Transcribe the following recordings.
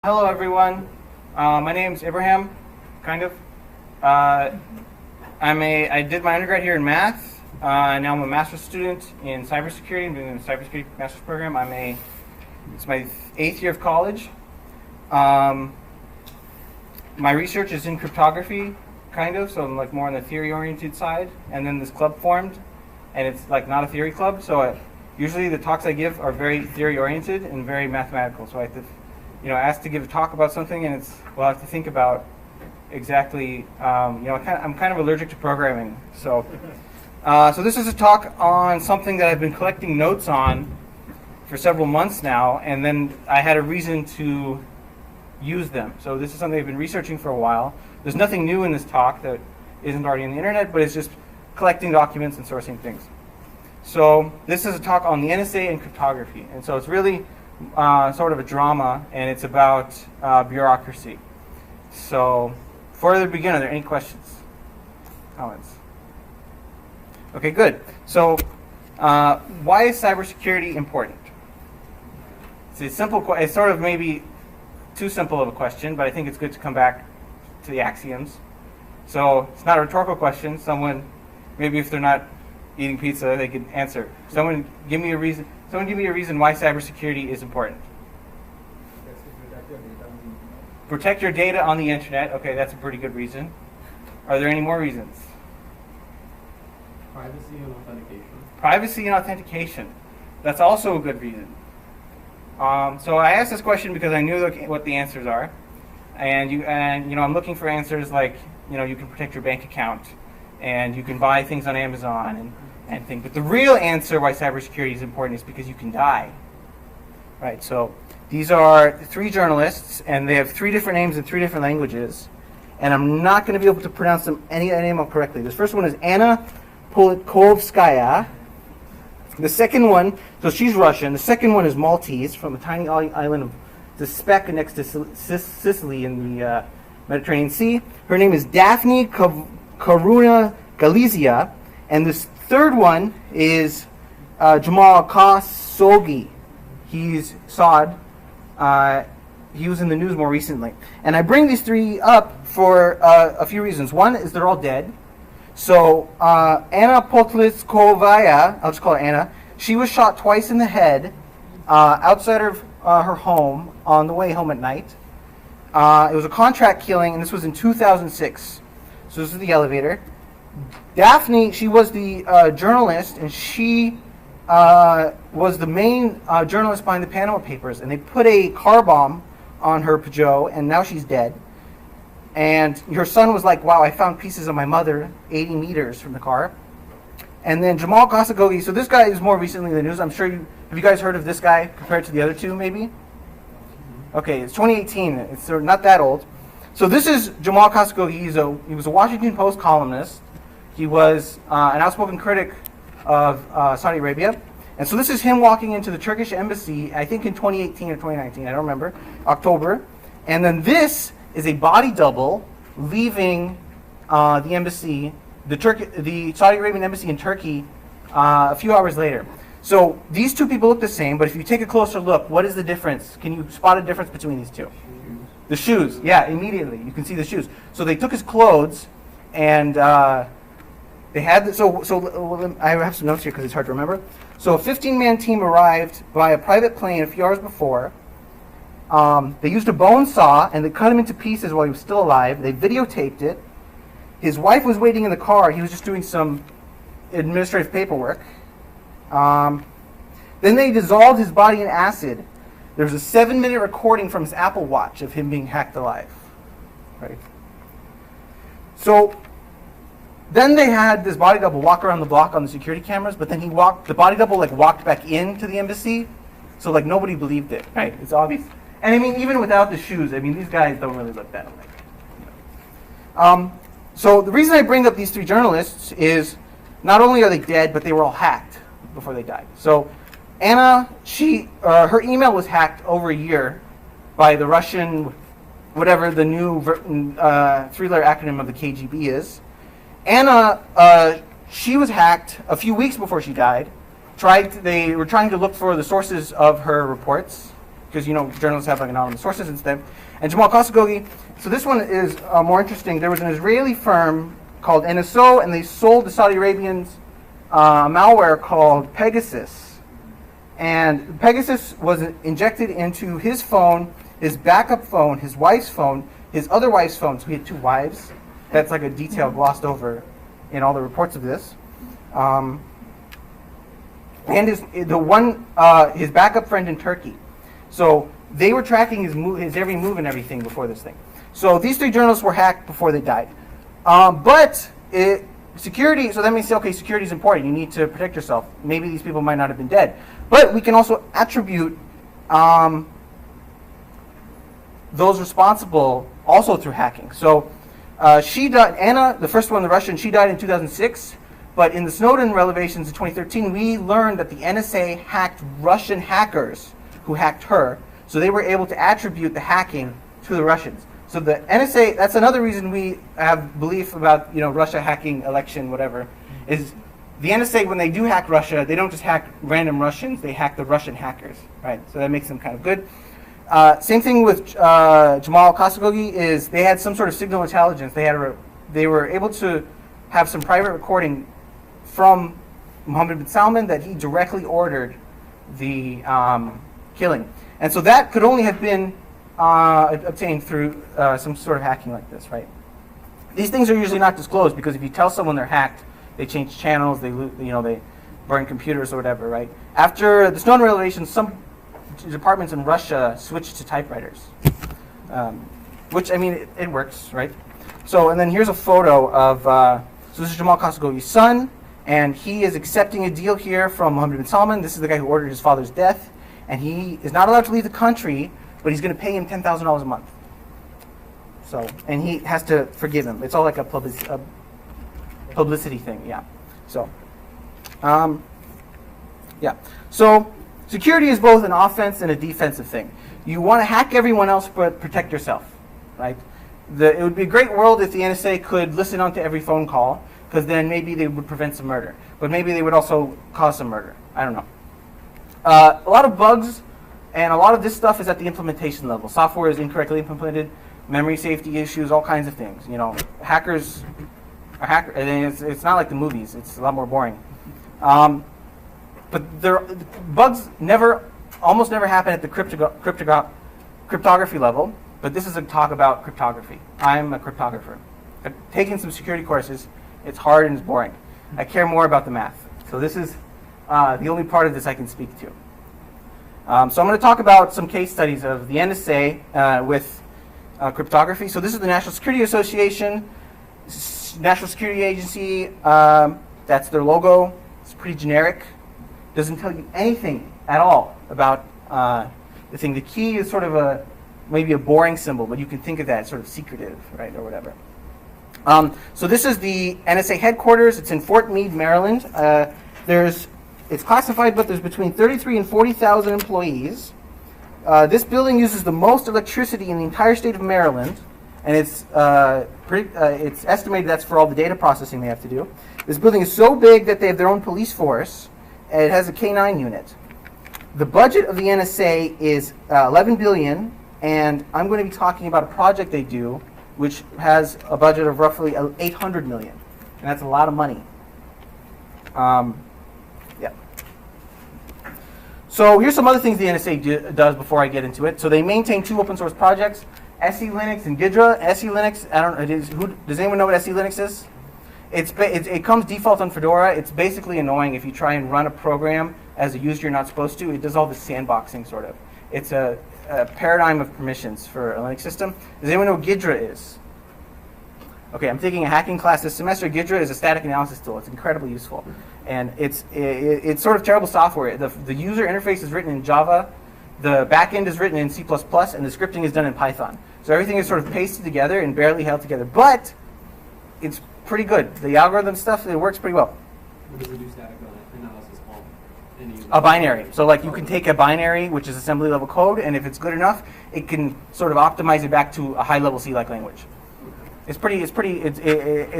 Hello everyone. My name's Abraham, kind of. I did my undergrad here in math. Now I'm a master's student in cybersecurity. I'm doing the cybersecurity master's program. It's my 8th year of college. My research is in cryptography, kind of, so I'm like more on the theory-oriented side. And then this club formed, and it's like not a theory club, so usually the talks I give are very theory-oriented and very mathematical. So I have to asked to give a talk about something, and I have to think about exactly. I'm kind of allergic to programming, so this is a talk on something that I've been collecting notes on for several months now, and then I had a reason to use them. So this is something I've been researching for a while. There's nothing new in this talk that isn't already on the internet, but it's just collecting documents and sourcing things. So this is a talk on the NSA and cryptography, and so it's really sort of a drama, and it's about bureaucracy. So, before I begin, are there any questions, comments? Okay, good. So, why is cybersecurity important? It's a simple. It's sort of maybe too simple of a question, but I think it's good to come back to the axioms. So, it's not a rhetorical question. Someone, maybe if they're not eating pizza, they could answer. Someone give me a reason why cybersecurity is important. Protect your data on the internet. Okay, that's a pretty good reason. Are there any more reasons? Privacy and authentication. Privacy and authentication. That's also a good reason. So I asked this question because I knew what the answers are, and I'm looking for answers like you can protect your bank account, and you can buy things on Amazon and things. But the real answer why cybersecurity is important is because you can die. Right, so these are 3 journalists, and they have 3 different names in 3 different languages, and I'm not going to be able to pronounce any name correctly. This first one is Anna Politkovskaya. The second one, so she's Russian. The second one is Maltese, from a tiny island of the Speck next to Sicily in the Mediterranean Sea. Her name is Daphne Karuna Galizia, and this third one is Jamal Khashoggi. He's Saud. He was in the news more recently. And I bring these 3 up for a few reasons. One is they're all dead. So Anna Politkovskaya, I'll just call her Anna, she was shot twice in the head outside of her home on the way home at night. It was a contract killing, and this was in 2006. So this is the elevator. Daphne, she was the journalist, and she was the main journalist behind the Panama Papers, and they put a car bomb on her Peugeot, and now she's dead. And her son was like, wow, I found pieces of my mother 80 meters from the car. And then Jamal Khashoggi, so this guy is more recently in the news. I'm sure have you guys heard of this guy compared to the other 2, maybe? Okay, it's 2018. It's not that old. So this is Jamal Khashoggi. He was a Washington Post columnist. He was an outspoken critic of Saudi Arabia. And so this is him walking into the Turkish embassy, I think in 2018 or 2019, I don't remember, October. And then this is a body double leaving the embassy, the Saudi Arabian embassy in Turkey, a few hours later. So these 2 people look the same, but if you take a closer look, what is the difference? Can you spot a difference between these 2? The shoes. Yeah, immediately. You can see the shoes. So they took his clothes, and they had I have some notes here because it's hard to remember. So a 15-man team arrived by a private plane a few hours before. They used a bone saw, and they cut him into pieces while he was still alive. They videotaped it. His wife was waiting in the car. He was just doing some administrative paperwork. Then they dissolved his body in acid. There's a 7-minute recording from his Apple Watch of him being hacked alive. Right. So then they had this body double walk around the block on the security cameras, but then the body double walked back into the embassy, so nobody believed it. Right. It's obvious. And I mean, even without the shoes, I mean, these guys don't really look that alike. So the reason I bring up these 3 journalists is not only are they dead, but they were all hacked before they died. So Anna, her email was hacked over a year by the Russian, whatever the new 3-letter acronym of the KGB is. Anna, she was hacked a few weeks before she died. They were trying to look for the sources of her reports, because journalists have like anonymous sources instead. And Jamal Khashoggi. So this one is more interesting. There was an Israeli firm called NSO, and they sold the Saudi Arabians malware called Pegasus. And Pegasus was injected into his phone, his backup phone, his wife's phone, his other wife's phone. So he had 2 wives. That's like a detail glossed over in all the reports of this. And his backup friend in Turkey. So they were tracking his every move and everything before this thing. So these 3 journalists were hacked before they died. Security, so that means, okay, security is important. You need to protect yourself. Maybe these people might not have been dead. But we can also attribute those responsible also through hacking. So she died, Anna, the first one, the Russian, she died in 2006. But in the Snowden revelations in 2013, we learned that the NSA hacked Russian hackers who hacked her. So they were able to attribute the hacking to the Russians. So the NSA, that's another reason we have belief about Russia hacking election, whatever, is the NSA, when they do hack Russia, they don't just hack random Russians, they hack the Russian hackers, right? So that makes them kind of good. Same thing with Jamal Khashoggi is they had some sort of signal intelligence. They were able to have some private recording from Mohammed bin Salman that he directly ordered the killing. And so that could only have been obtained through some sort of hacking like this, right? These things are usually not disclosed because if you tell someone they're hacked, they change channels, they burn computers or whatever, right? After the Snowden revelations, some departments in Russia switched to typewriters, which, I mean, it works, right? So, and then here's a photo of, so this is Jamal Khashoggi's son, and he is accepting a deal here from Mohammed bin Salman. This is the guy who ordered his father's death, and he is not allowed to leave the country, but he's going to pay him $10,000 a month. So, and he has to forgive him. It's all like a publicity thing, yeah. So, yeah. So, security is both an offense and a defensive thing. You want to hack everyone else, but protect yourself, right? It would be a great world if the NSA could listen onto every phone call, because then maybe they would prevent some murder. But maybe they would also cause some murder. I don't know. A lot of bugs and a lot of this stuff is at the implementation level. Software is incorrectly implemented, memory safety issues, all kinds of things. Hackers are hackers. And it's not like the movies. It's a lot more boring. But bugs almost never happen at the cryptography level. But this is a talk about cryptography. I'm a cryptographer. I've taken some security courses. It's hard and it's boring. I care more about the math. So this is the only part of this I can speak to. So I'm going to talk about some case studies of the NSA with cryptography. So this is the National Security Association, National Security Agency. That's their logo. It's pretty generic. Doesn't tell you anything at all about the thing. The key is sort of maybe a boring symbol, but you can think of that as sort of secretive, right, or whatever. So this is the NSA headquarters. It's in Fort Meade, Maryland. It's classified, but there's between 33 and 40,000 employees. This building uses the most electricity in the entire state of Maryland, and it's estimated that's for all the data processing they have to do. This building is so big that they have their own police force, and it has a K-9 unit. The budget of the NSA is $11 billion, and I'm going to be talking about a project they do, which has a budget of roughly $800 million, and that's a lot of money. Yeah. So here's some other things the NSA does before I get into it. So they maintain 2 open source projects, SE Linux and Ghidra. SE Linux, does anyone know what SE Linux is? It comes default on Fedora. It's basically annoying if you try and run a program as a user you're not supposed to. It does all this sandboxing sort of. It's a paradigm of permissions for a Linux system. Does anyone know what Ghidra is? Okay, I'm taking a hacking class this semester. Ghidra is a static analysis tool. It's incredibly useful. And it's sort of terrible software. The user interface is written in Java, the backend is written in C++, and the scripting is done in Python. So everything is sort of pasted together and barely held together. But it's pretty good. The algorithm stuff, it works pretty well. What does it do static analysis called? A binary. So like you can take a binary, which is assembly level code, and if it's good enough, it can sort of optimize it back to a high level C-like language. It's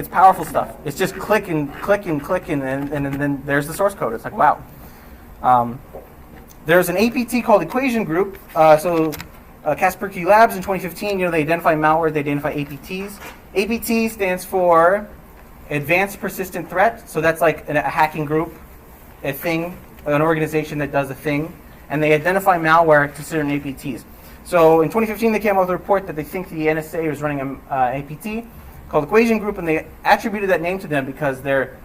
powerful stuff. It's just click and then there's the source code. It's like, wow. There's an APT called Equation Group. Kaspersky Labs in 2015, they identify malware, they identify APTs. APT stands for Advanced Persistent Threat. So that's like a hacking group, a thing, an organization that does a thing. And they identify malware to certain APTs. So in 2015, they came out with a report that they think the NSA was running an APT called Equation Group, and they attributed that name to them because their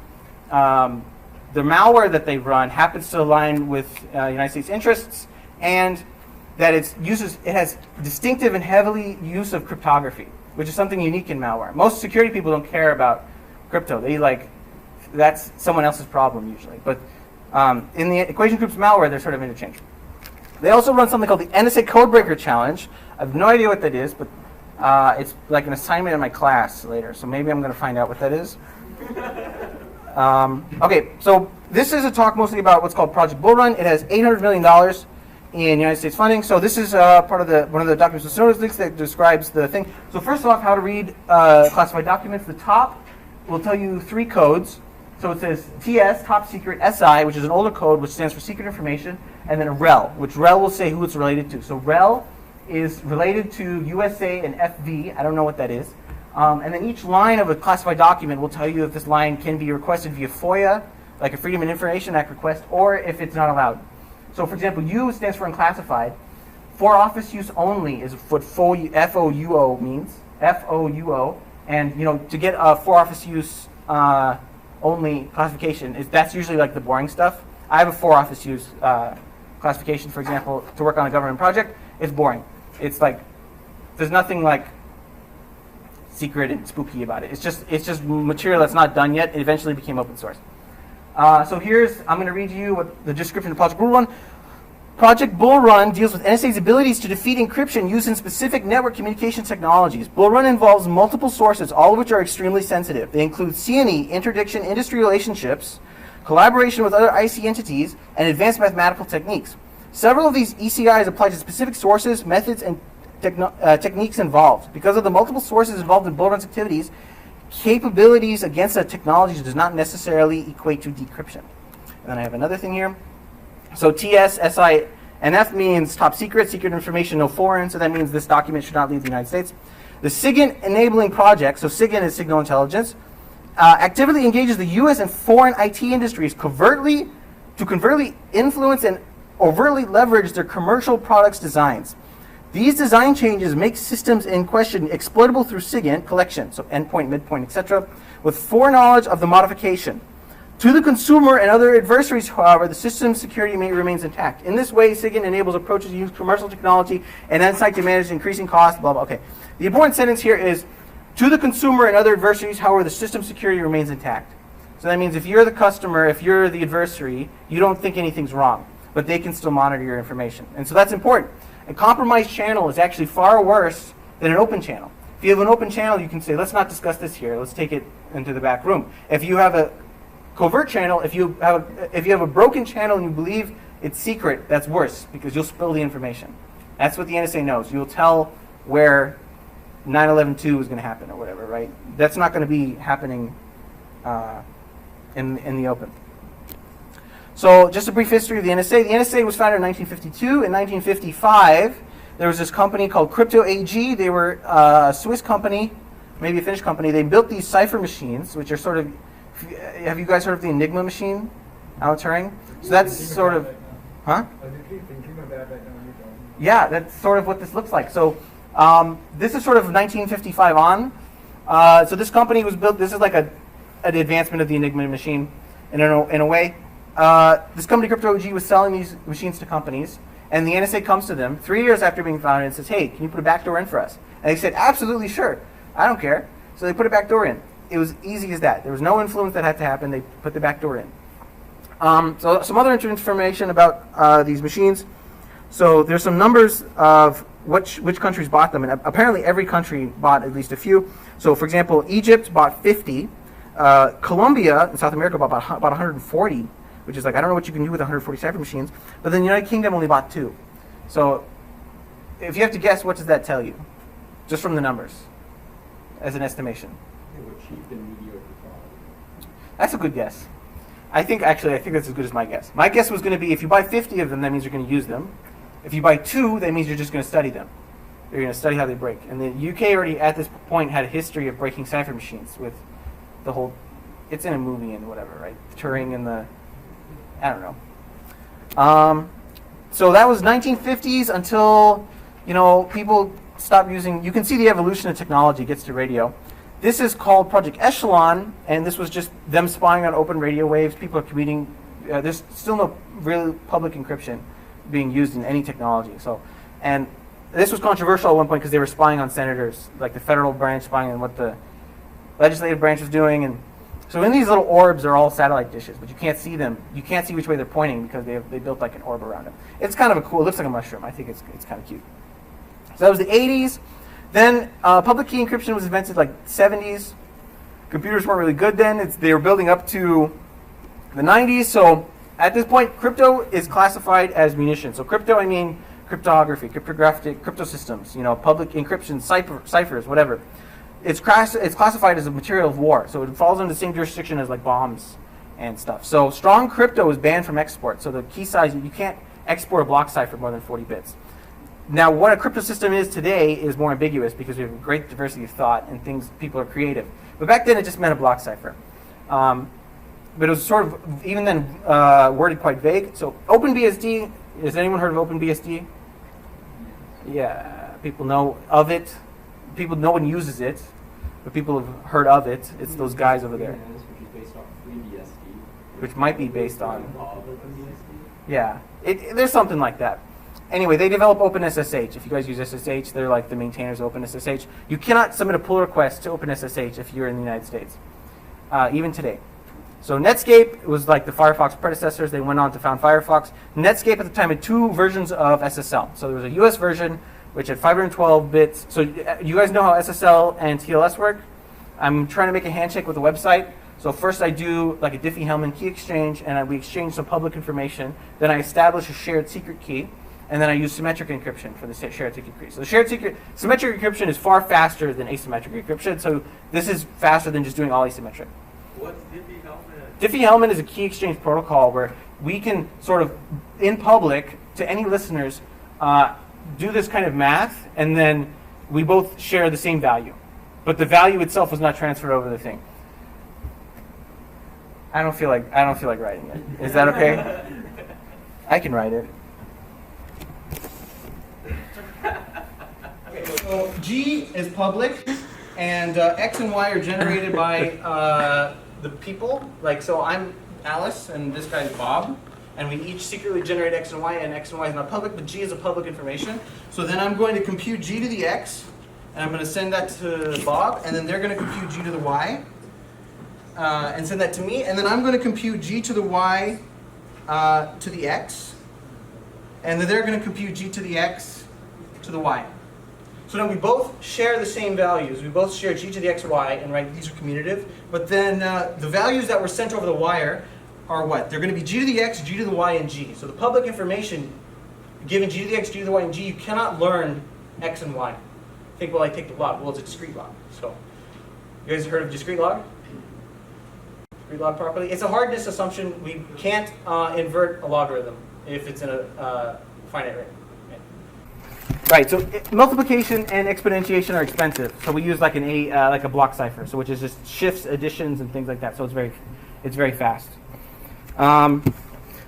malware that they run happens to align with United States interests, and that it has distinctive and heavily use of cryptography, which is something unique in malware. Most security people don't care about crypto. That's someone else's problem usually. But in the Equation Group's malware, they're sort of interchangeable. They also run something called the NSA Codebreaker Challenge. I have no idea what that is, but it's like an assignment in my class later, so maybe I'm going to find out what that is. Okay, so this is a talk mostly about what's called Project Bull Run. It has $800 million in United States funding. So this is part of one of the documents with Sonos links that describes the thing. So first off, how to read classified documents. The top will tell you 3 codes. So it says TS, Top Secret, SI, which is an older code, which stands for Secret Information, and then a REL, which REL will say who it's related to. So REL is related to USA and FV. I don't know what that is. And then each line of a classified document will tell you if this line can be requested via FOIA, like a Freedom of Information Act request, or if it's not allowed. So for example, U stands for unclassified. For office use only is what FOUO means. FOUO. And to get a for office use only classification, that's usually like the boring stuff. I have a for office use classification, for example, to work on a government project. It's boring. It's like, there's nothing like secret and spooky about it. It's just material that's not done yet. It eventually became open source. So I'm going to read you what the description of Project Bull Run. Project Bull Run deals with NSA's abilities to defeat encryption using specific network communication technologies. Bull Run involves multiple sources, all of which are extremely sensitive. They include C&E, interdiction, industry relationships, collaboration with other IC entities, and advanced mathematical techniques. Several of these ECIs apply to specific sources, methods, and techniques involved. Because of the multiple sources involved in Bull Run's activities, capabilities against a technology does not necessarily equate to decryption. And then I have another thing here. So TS, SI, and F means top secret, secret information, no foreign. So that means this document should not leave the United States. The SIGINT enabling project, so SIGINT is signal intelligence, actively engages the U.S. and foreign IT industries to covertly influence and overtly leverage their commercial products designs. These design changes make systems in question exploitable through SIGINT collection, so endpoint, midpoint, etc., with foreknowledge of the modification. To the consumer and other adversaries, however, the system's security remains intact. In this way, SIGINT enables approaches to use commercial technology and insight to manage increasing costs, blah, blah. Okay. The important sentence here is, to the consumer and other adversaries, however, the system's security remains intact. So that means if you're the customer, if you're the adversary, you don't think anything's wrong, but they can still monitor your information. And so that's important. A compromised channel is actually far worse than an open channel. If you have an open channel, you can say, let's not discuss this here. Let's take it into the back room. If you have a covert channel, if you have a broken channel and you believe it's secret, that's worse because you'll spill the information. That's what the NSA knows. You'll tell where 9/11/2 is going to happen or whatever, right? That's not going to be happening in the open. So just a brief history of the NSA. The NSA was founded in 1952. In 1955, there was this company called Crypto AG. They were a Swiss company, maybe a Finnish company. They built these cipher machines, which are sort of, have you guys heard of the Enigma machine, Alan Turing? So that's sort of, huh? Yeah, that's sort of what this looks like. So this is sort of 1955 on. So this company was built, this is like an advancement of the Enigma machine in a way. This company, Crypto AG, was selling these machines to companies, and the NSA comes to them 3 years after being founded and says, hey, can you put a backdoor in for us? And they said, absolutely, sure. I don't care. So they put a backdoor in. It was easy as that. There was no influence that had to happen. They put the backdoor in. So some other information about these machines. So there's some numbers of which countries bought them, and apparently every country bought at least a few. So for example, Egypt bought 50. Colombia in South America bought about 140, which is like, I don't know what you can do with 140 cipher machines. But then the United Kingdom only bought 2. So if you have to guess, what does that tell you? Just from the numbers, as an estimation. They were cheap and mediocre quality. That's a good guess. I think that's as good as my guess. My guess was going to be if you buy 50 of them, that means you're going to use them. If you buy 2, that means you're just going to study them. You're going to study how they break. And the UK already at this point had a history of breaking cipher machines with the whole. It's in a movie and whatever, right? Turing and the. I don't know. So that was 1950s until people stopped using. You can see the evolution of technology gets to radio. This is called Project Echelon, and this was just them spying on open radio waves. People are commuting. There's still no real public encryption being used in any technology. And this was controversial at one point because they were spying on senators, like the federal branch spying on what the legislative branch was doing. And so in these little orbs are all satellite dishes, but you can't see them. You can't see which way they're pointing because they built like an orb around them. It's kind of it looks like a mushroom. I think it's kind of cute. So that was the 80s. Then public key encryption was invented like 70s. Computers weren't really good then. They were building up to the 90s. So at this point, crypto is classified as munitions. So crypto, I mean cryptography, cryptographic crypto systems, public encryption, ciphers, whatever. It's classified as a material of war. So it falls under the same jurisdiction as like bombs and stuff. So strong crypto is banned from export. So the key size, you can't export a block cipher more than 40 bits. Now, what a crypto system is today is more ambiguous because we have a great diversity of thought and people are creative. But back then, it just meant a block cipher. But it was sort of, even then, worded quite vague. So OpenBSD, has anyone heard of OpenBSD? Yeah, people know of it. No one uses it, but people have heard of it. It's those guys over there. Which is based on FreeBSD. Which might be based on... OpenBSD? Yeah, there's something like that. Anyway, they develop OpenSSH. If you guys use SSH, they're like the maintainers of OpenSSH. You cannot submit a pull request to OpenSSH if you're in the United States, even today. So Netscape was like the Firefox predecessors. They went on to found Firefox. Netscape at the time had 2 versions of SSL. So there was a US version, which had 512 bits. So you guys know how SSL and TLS work? I'm trying to make a handshake with a website. So first I do like a Diffie-Hellman key exchange, and we exchange some public information. Then I establish a shared secret key. And then I use symmetric encryption for the shared secret key. So the symmetric encryption is far faster than asymmetric encryption. So this is faster than just doing all asymmetric. What's Diffie-Hellman? Diffie-Hellman is a key exchange protocol where we can sort of, in public, to any listeners, do this kind of math, and then we both share the same value. But the value itself was not transferred over the thing. I don't feel like writing it. Is that okay? I can write it. So G is public, and X and Y are generated by the people. Like, so I'm Alice, and this guy's Bob, and we each secretly generate X and Y is not public, but G is a public information. So then I'm going to compute G to the X, and I'm going to send that to Bob, and then they're going to compute G to the Y, and send that to me, and then I'm going to compute G to the Y to the X, and then they're going to compute G to the X to the Y. So now we both share the same values. We both share G to the X, Y, and right, these are commutative. But then the values that were sent over the wire are what? They're going to be G to the X, G to the Y, and G. So the public information, given G to the X, G to the Y, and G, you cannot learn X and Y. Think, well, I take the log. Well, it's a discrete log. So you guys heard of discrete log? Discrete log properly? It's a hardness assumption. We can't invert a logarithm if it's in a finite rate. Right, so multiplication and exponentiation are expensive. So we use like a block cipher, so which is just shifts, additions, and things like that. So it's very fast.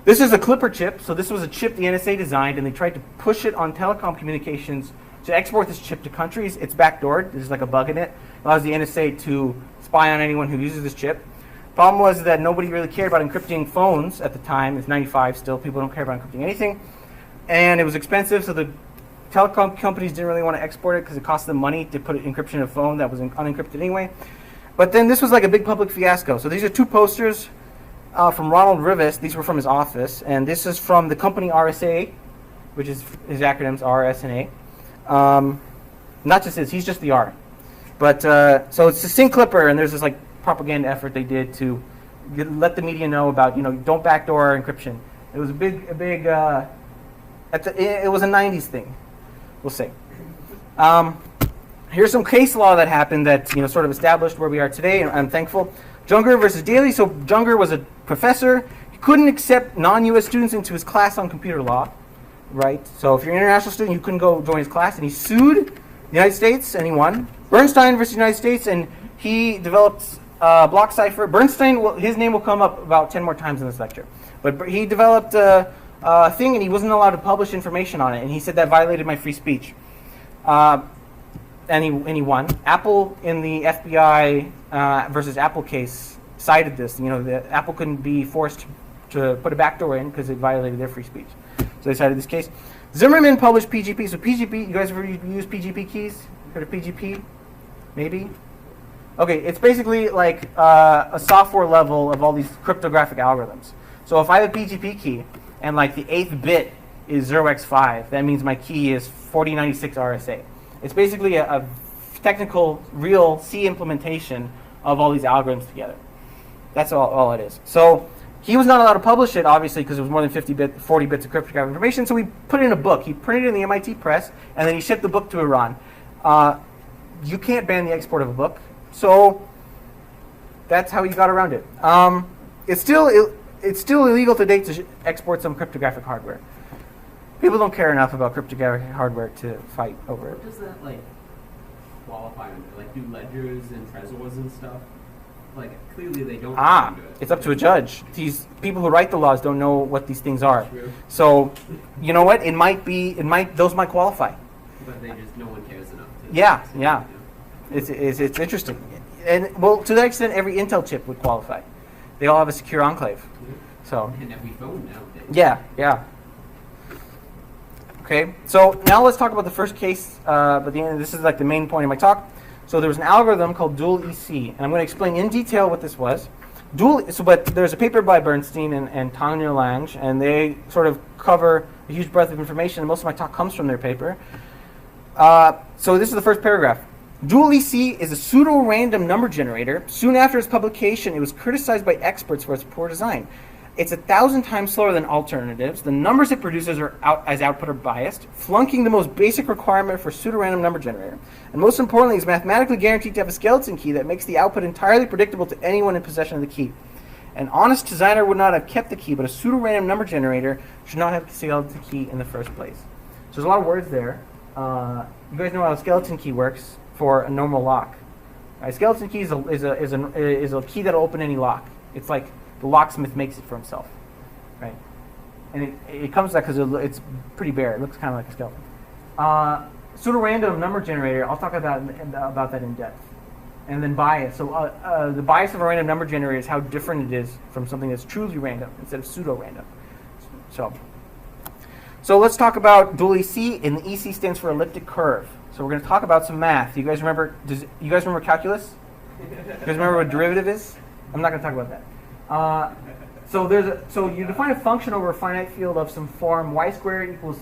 This is a Clipper chip. So this was a chip the NSA designed, and they tried to push it on telecom communications to export this chip to countries. It's backdoored. There's like a bug in it. It allows the NSA to spy on anyone who uses this chip. Problem was that nobody really cared about encrypting phones at the time. It's 95 still. People don't care about encrypting anything. And it was expensive, so the telecom companies didn't really want to export it because it cost them money to put encryption in a phone that was unencrypted anyway. But then this was like a big public fiasco. So these are 2 posters from Ronald Rivest. These were from his office. And this is from the company RSA, which is his acronyms, R, S, and A. Not just his, he's just the R. But so it's a Sync Clipper, and there's this like propaganda effort they did to let the media know about, don't backdoor encryption. It was it was a 90s thing. We'll see. Here's some case law that happened that sort of established where we are today, and I'm thankful. Junger versus Daly. So Junger was a professor. He couldn't accept non-U.S. students into his class on computer law, right? So if you're an international student, you couldn't go join his class, and he sued the United States, and he won. Bernstein versus United States, and he developed block cipher. Bernstein, his name will come up about 10 more times in this lecture. But he developed a thing, and he wasn't allowed to publish information on it, and he said that violated my free speech. And he won. Apple in the FBI versus Apple case cited this. You know, that Apple couldn't be forced to put a backdoor in because it violated their free speech. So they cited this case. Zimmerman published PGP. So PGP, you guys ever use PGP keys? Heard of PGP? Maybe? Okay, it's basically like a software level of all these cryptographic algorithms. So if I have a PGP key and like the 8th bit is 0x5, that means my key is 4096 RSA. It's basically a technical, real C implementation of all these algorithms together. That's all it is. So he was not allowed to publish it, obviously, because it was more than 40 bits of cryptographic information, so he put it in a book. He printed it in the MIT press, and then he shipped the book to Iran. You can't ban the export of a book, so that's how he got around it. It's still illegal to date to export some cryptographic hardware. People don't care enough about cryptographic hardware to fight over it. What does that like qualify under? Like, do ledgers and trezors and stuff? Like, clearly they don't. Do it. It's up to a judge. These people who write the laws don't know what these things are. True. So, you know what? Those might qualify. But no one cares enough to. Yeah. It's interesting, and well, to that extent, every Intel chip would qualify. They all have a secure enclave. So. And every phone nowadays. Yeah. Okay, so now let's talk about the first case. But this is like the main point of my talk. So there was an algorithm called dual EC, and I'm going to explain in detail what this was. But there's a paper by Bernstein and Tanya Lange, and they sort of cover a huge breadth of information, and most of my talk comes from their paper. So this is the first paragraph. Dual EC is a pseudo-random number generator. Soon after its publication, it was criticized by experts for its poor design. It's 1,000 times slower than alternatives. The numbers it produces as output are biased, flunking the most basic requirement for pseudo-random number generator. And most importantly, it's mathematically guaranteed to have a skeleton key that makes the output entirely predictable to anyone in possession of the key. An honest designer would not have kept the key, but a pseudo-random number generator should not have the skeleton key in the first place. So there's a lot of words there. You guys know how a skeleton key works for a normal lock. A skeleton key is a key that'll open any lock. It's like the locksmith makes it for himself, right? And it comes to that because it's pretty bare. It looks kind of like a skeleton. Pseudo-random number generator, I'll talk about that in depth. And then bias. So the bias of a random number generator is how different it is from something that's truly random instead of pseudo-random. So let's talk about dual EC, and the EC stands for elliptic curve. So we're going to talk about some math. You guys remember calculus? You guys remember what derivative is? I'm not going to talk about that. So you define a function over a finite field of some form y squared equals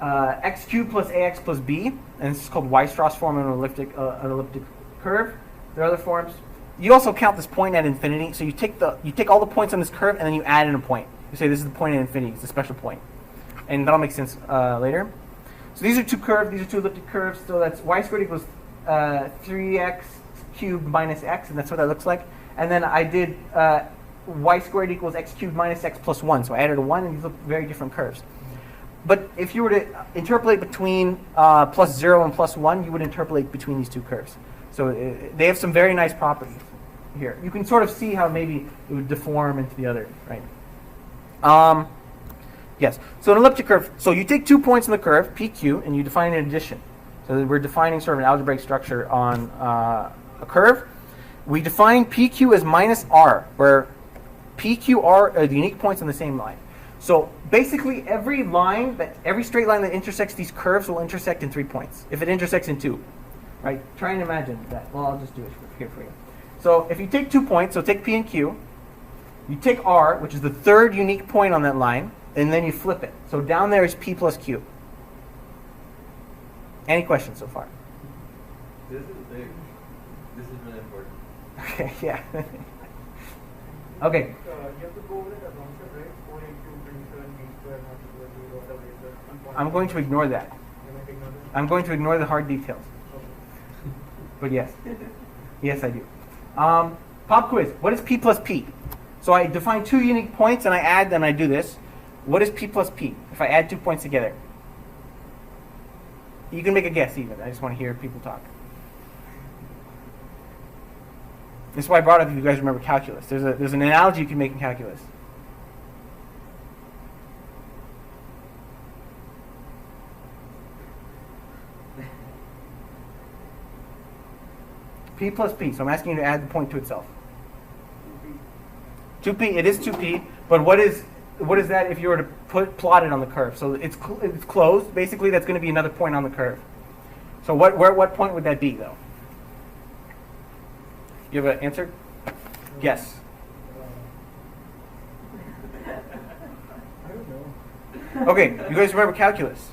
x cubed plus ax plus b, and this is called Weierstrass form of an elliptic curve. There are other forms. You also count this point at infinity. So you take all the points on this curve and then you add in a point. You say this is the point at infinity. It's a special point, and that'll make sense later. So these are two curves. These are two elliptic curves. So that's y squared equals 3x cubed minus x, and that's what that looks like. And then I did y squared equals x cubed minus x plus 1. So I added a 1, and these look very different curves. But if you were to interpolate between plus 0 and plus 1, you would interpolate between these two curves. So they have some very nice properties here. You can sort of see how maybe it would deform into the other, right? Yes. So an elliptic curve. So you take 2 points in the curve, PQ, and you define an addition. So we're defining sort of an algebraic structure on a curve. We define PQ as minus R, where PQ, R are the unique points on the same line. So basically, every straight line that intersects these curves will intersect in 3 points. If it intersects in 2, right? Try and imagine that. Well, I'll just do it here for you. So if you take 2 points, so take P and Q, you take R, which is the third unique point on that line, and then you flip it. So down there is P plus Q. Any questions so far? This is big. This is really important. Okay, yeah. Okay. You have to go with it assumption, right? 4 into 27 b square not equal to whatever it is. I'm going to ignore that. You might ignore that. I'm going to ignore the hard details. Okay. But yes. Yes, I do. Pop quiz. What is P plus P? So I define two unique points and I add them and I do this. What is P plus P if I add 2 points together? You can make a guess even. I just want to hear people talk. This is why I brought up if you guys remember calculus. There's an analogy you can make in calculus. P plus P. So I'm asking you to add the point to itself. 2P. It is 2P, but what is that if you were to plot it on the curve? So it's closed. Basically, that's going to be another point on the curve. So what point would that be, though? You have an answer? Guess. I don't know. Okay, you guys remember calculus?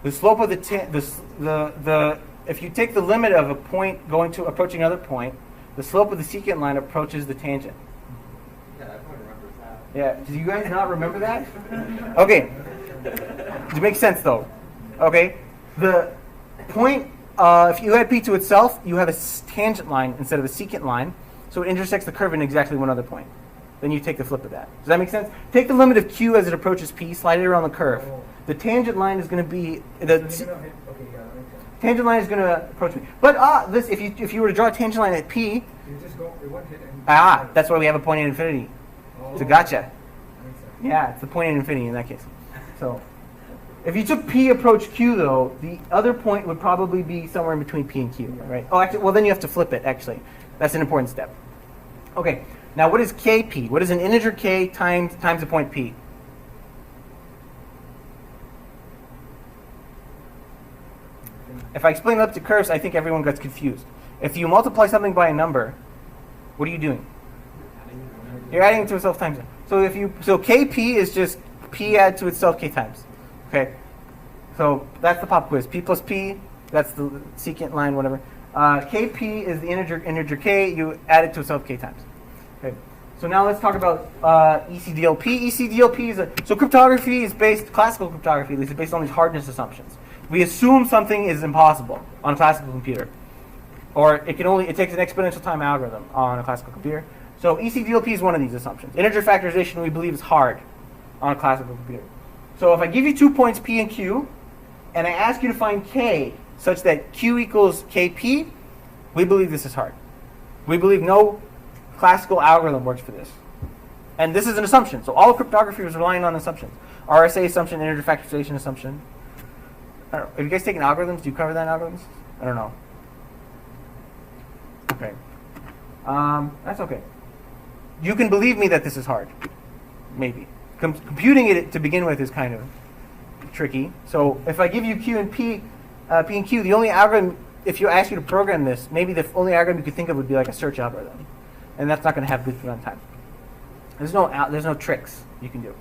The slope of the if you take the limit of a point approaching another point, the slope of the secant line approaches the tangent. Yeah, everyone remembers that. Yeah, do you guys not remember that? Okay, it makes sense though. Okay, the point, if you add P to itself, you have a tangent line instead of a secant line, so it intersects the curve in exactly one other point. Then you take the flip of that. Does that make sense? Take the limit of Q as it approaches P, slide it around the curve. The tangent line is going to be tangent line is going to approach me. But this, if you were to draw a tangent line at P, You just go, it won't hit any. that's why we have a point at infinity. It's a gotcha. Makes sense. Yeah, it's the point at infinity in that case. So, if you took P approach Q though, the other point would probably be somewhere in between P and Q, right? Oh, actually, well then you have to flip it. Actually, that's an important step. Okay, now what is KP? What is an integer K times a point P? If I explain it up to curves, I think everyone gets confused. If you multiply something by a number, what are you doing? You're adding it to itself times it. So KP is just P add to itself K times. Okay. So that's the pop quiz. P plus P, that's the secant line, whatever. KP is the integer K. You add it to itself K times. Okay. So now let's talk about ECDLP. ECDLP is so cryptography is classical cryptography at least, is based on these hardness assumptions. We assume something is impossible on a classical computer, or it takes an exponential time algorithm on a classical computer. So ECDLP is one of these assumptions. Integer factorization we believe is hard on a classical computer. So if I give you 2 points P and Q, and I ask you to find K such that Q equals KP, we believe this is hard. We believe no classical algorithm works for this. And this is an assumption. So all cryptography is relying on assumptions. RSA assumption, integer factorization assumption. I don't know. Have you guys taken algorithms? Do you cover that in algorithms? I don't know. Okay. That's okay. You can believe me that this is hard. Maybe. Computing it to begin with is kind of tricky. So if I give you Q and P and Q, the only algorithm, if you ask you to program this, maybe the only algorithm you could think of would be like a search algorithm. And that's not going to have good runtime. There's no tricks you can do.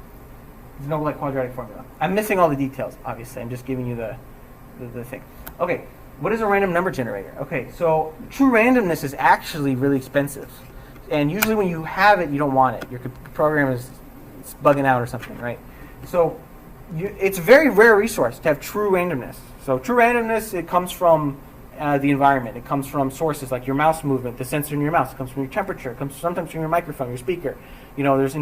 There's no like quadratic formula. I'm missing all the details, obviously. I'm just giving you the thing. Okay, what is a random number generator? Okay, so true randomness is actually really expensive. And usually when you have it, you don't want it. Your program is bugging out or something, right? So it's a very rare resource to have true randomness. So true randomness, it comes from the environment. It comes from sources like your mouse movement, the sensor in your mouse. It comes from your temperature. It comes sometimes from your microphone, your speaker. You know, there's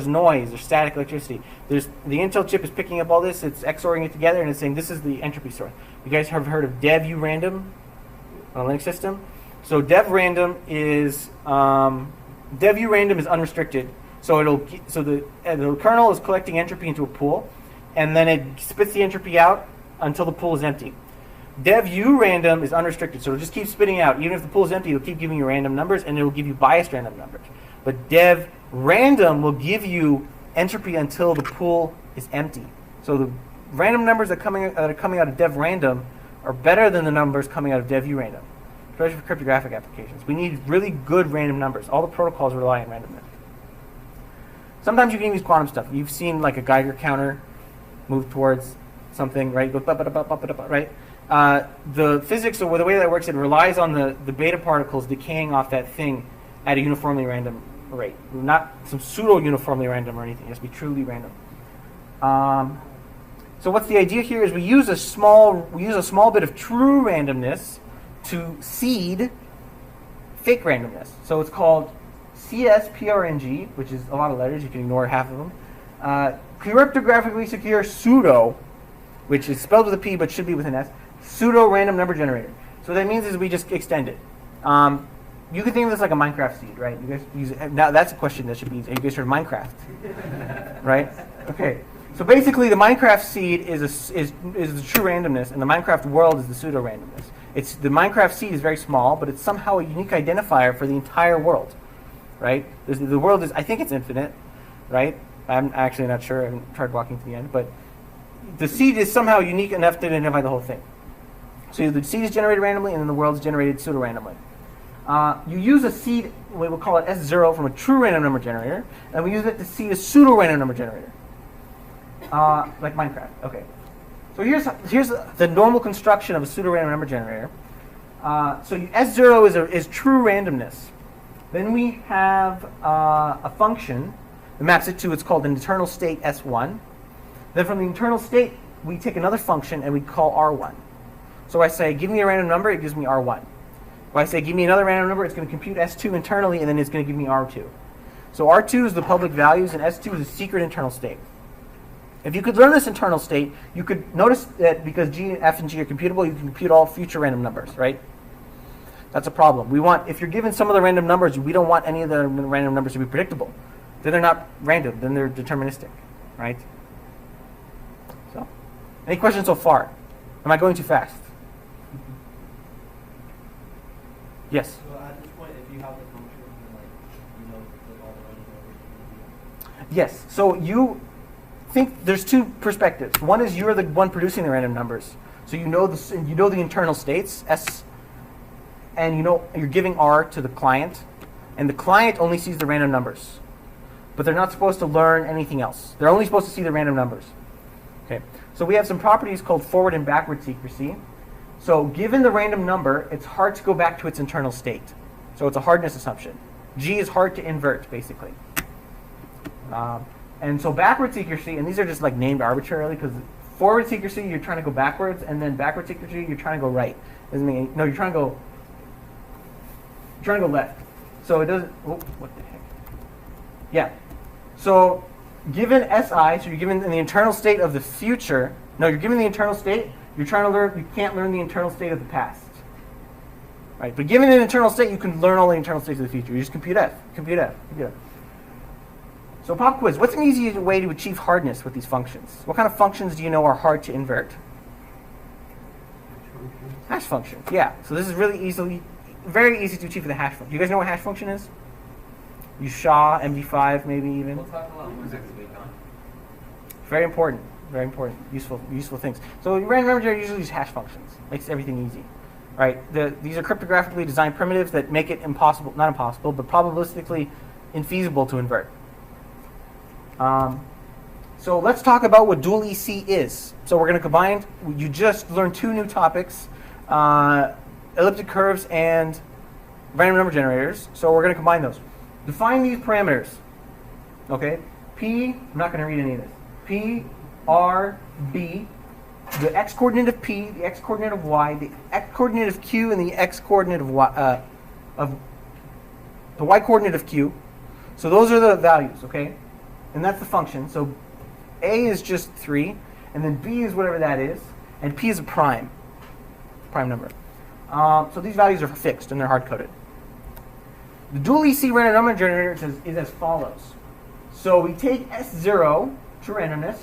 noise, there's static electricity. There's the Intel chip is picking up all this. It's XORing it together and it's saying this is the entropy source. You guys have heard of dev random on a Linux system? So dev random is unrestricted. So the kernel is collecting entropy into a pool, and then it spits the entropy out until the pool is empty. Dev random is unrestricted, so it'll just keep spitting out. Even if the pool is empty, it'll keep giving you random numbers, and it will give you biased random numbers. But dev random will give you entropy until the pool is empty. So the random numbers that are coming out of dev random are better than the numbers coming out of dev random, especially for cryptographic applications. We need really good random numbers. All the protocols rely on randomness. Sometimes you can use quantum stuff. You've seen like a Geiger counter move towards something, right? It goes right? The physics, or the way that works, it relies on the beta particles decaying off that thing at a uniformly random rate. Not some pseudo-uniformly random or anything. It has to be truly random. So what's the idea here is we use a small bit of true randomness to seed fake randomness. So it's called CSPRNG, which is a lot of letters. You can ignore half of them. Cryptographically secure pseudo, which is spelled with a P but should be with an S, pseudo random number generator. So what that means is we just extend it. You can think of this like a Minecraft seed, right? You guys use it. Now that's a question that should be, have you guys heard of Minecraft? Right? Okay. So basically the Minecraft seed is the true randomness, and the Minecraft world is the pseudo randomness. The Minecraft seed is very small, but it's somehow a unique identifier for the entire world, right? The world is, I think it's infinite, right? I'm actually not sure. I haven't tried walking to the end, but the seed is somehow unique enough to identify the whole thing. So the seed is generated randomly, and then the world is generated pseudo-randomly. You use a seed, we will call it S0 from a true random number generator, and we use it to seed a pseudo-random number generator, like Minecraft. Okay. So here's the normal construction of a pseudo-random number generator. So S0 is true randomness. Then we have a function that maps it to, it's called an internal state S1. Then from the internal state, we take another function and we call R1. So I say, give me a random number, it gives me R1. If I say, give me another random number, it's going to compute S2 internally, and then it's going to give me R2. So R2 is the public values, and S2 is a secret internal state. If you could learn this internal state, you could notice that because G, F, and G are computable, you can compute all future random numbers, right? That's a problem. If you're given some of the random numbers, we don't want any of the random numbers to be predictable. Then they're not random, then they're deterministic, right? So, any questions so far? Am I going too fast? Yes? So at this point, if you have the function, then all the random numbers. Yes. So you think there's two perspectives. One is you're the one producing the random numbers. So you know the internal states, S, and you're giving R to the client, and the client only sees the random numbers. But they're not supposed to learn anything else. They're only supposed to see the random numbers. Okay. So we have some properties called forward and backward secrecy. So given the random number, it's hard to go back to its internal state. So it's a hardness assumption. G is hard to invert, basically. And so backward secrecy, and these are just like named arbitrarily, because forward secrecy, you're trying to go backwards, and then backward secrecy, you're trying to go right. No, you're trying to go left. So it doesn't, what the heck? Yeah. So given SI, so you're given in the internal state of the future, you're given the internal state, you're trying to learn, you can't learn the internal state of the past. Right? But given an internal state, you can learn all the internal states of the future. You just compute F. So pop quiz, what's an easy way to achieve hardness with these functions? What kind of functions do you know are hard to invert? Hash function. Yeah. So this is very easy to achieve with a hash function. You guys know what hash function is? You SHA, MD5, maybe even. We'll talk a lot more next week on. Very important. Useful things. So random number generator usually use hash functions. Makes everything easy, right? These are cryptographically designed primitives that make it not impossible, but probabilistically infeasible to invert. So let's talk about what dual EC is. So we're going to combine. You just learned two new topics: elliptic curves and random number generators. So we're going to combine those. Define these parameters. Okay, P. I'm not going to read any of this. P, R, B, the x coordinate of P, the x coordinate of Y, the x coordinate of Q, and the x coordinate of Y, of the y coordinate of Q. So those are the values, okay? And that's the function. So A is just 3, and then B is whatever that is, and P is a prime number. So these values are fixed and they're hard coded. The dual EC random number generator is as follows. So we take S0, true randomness,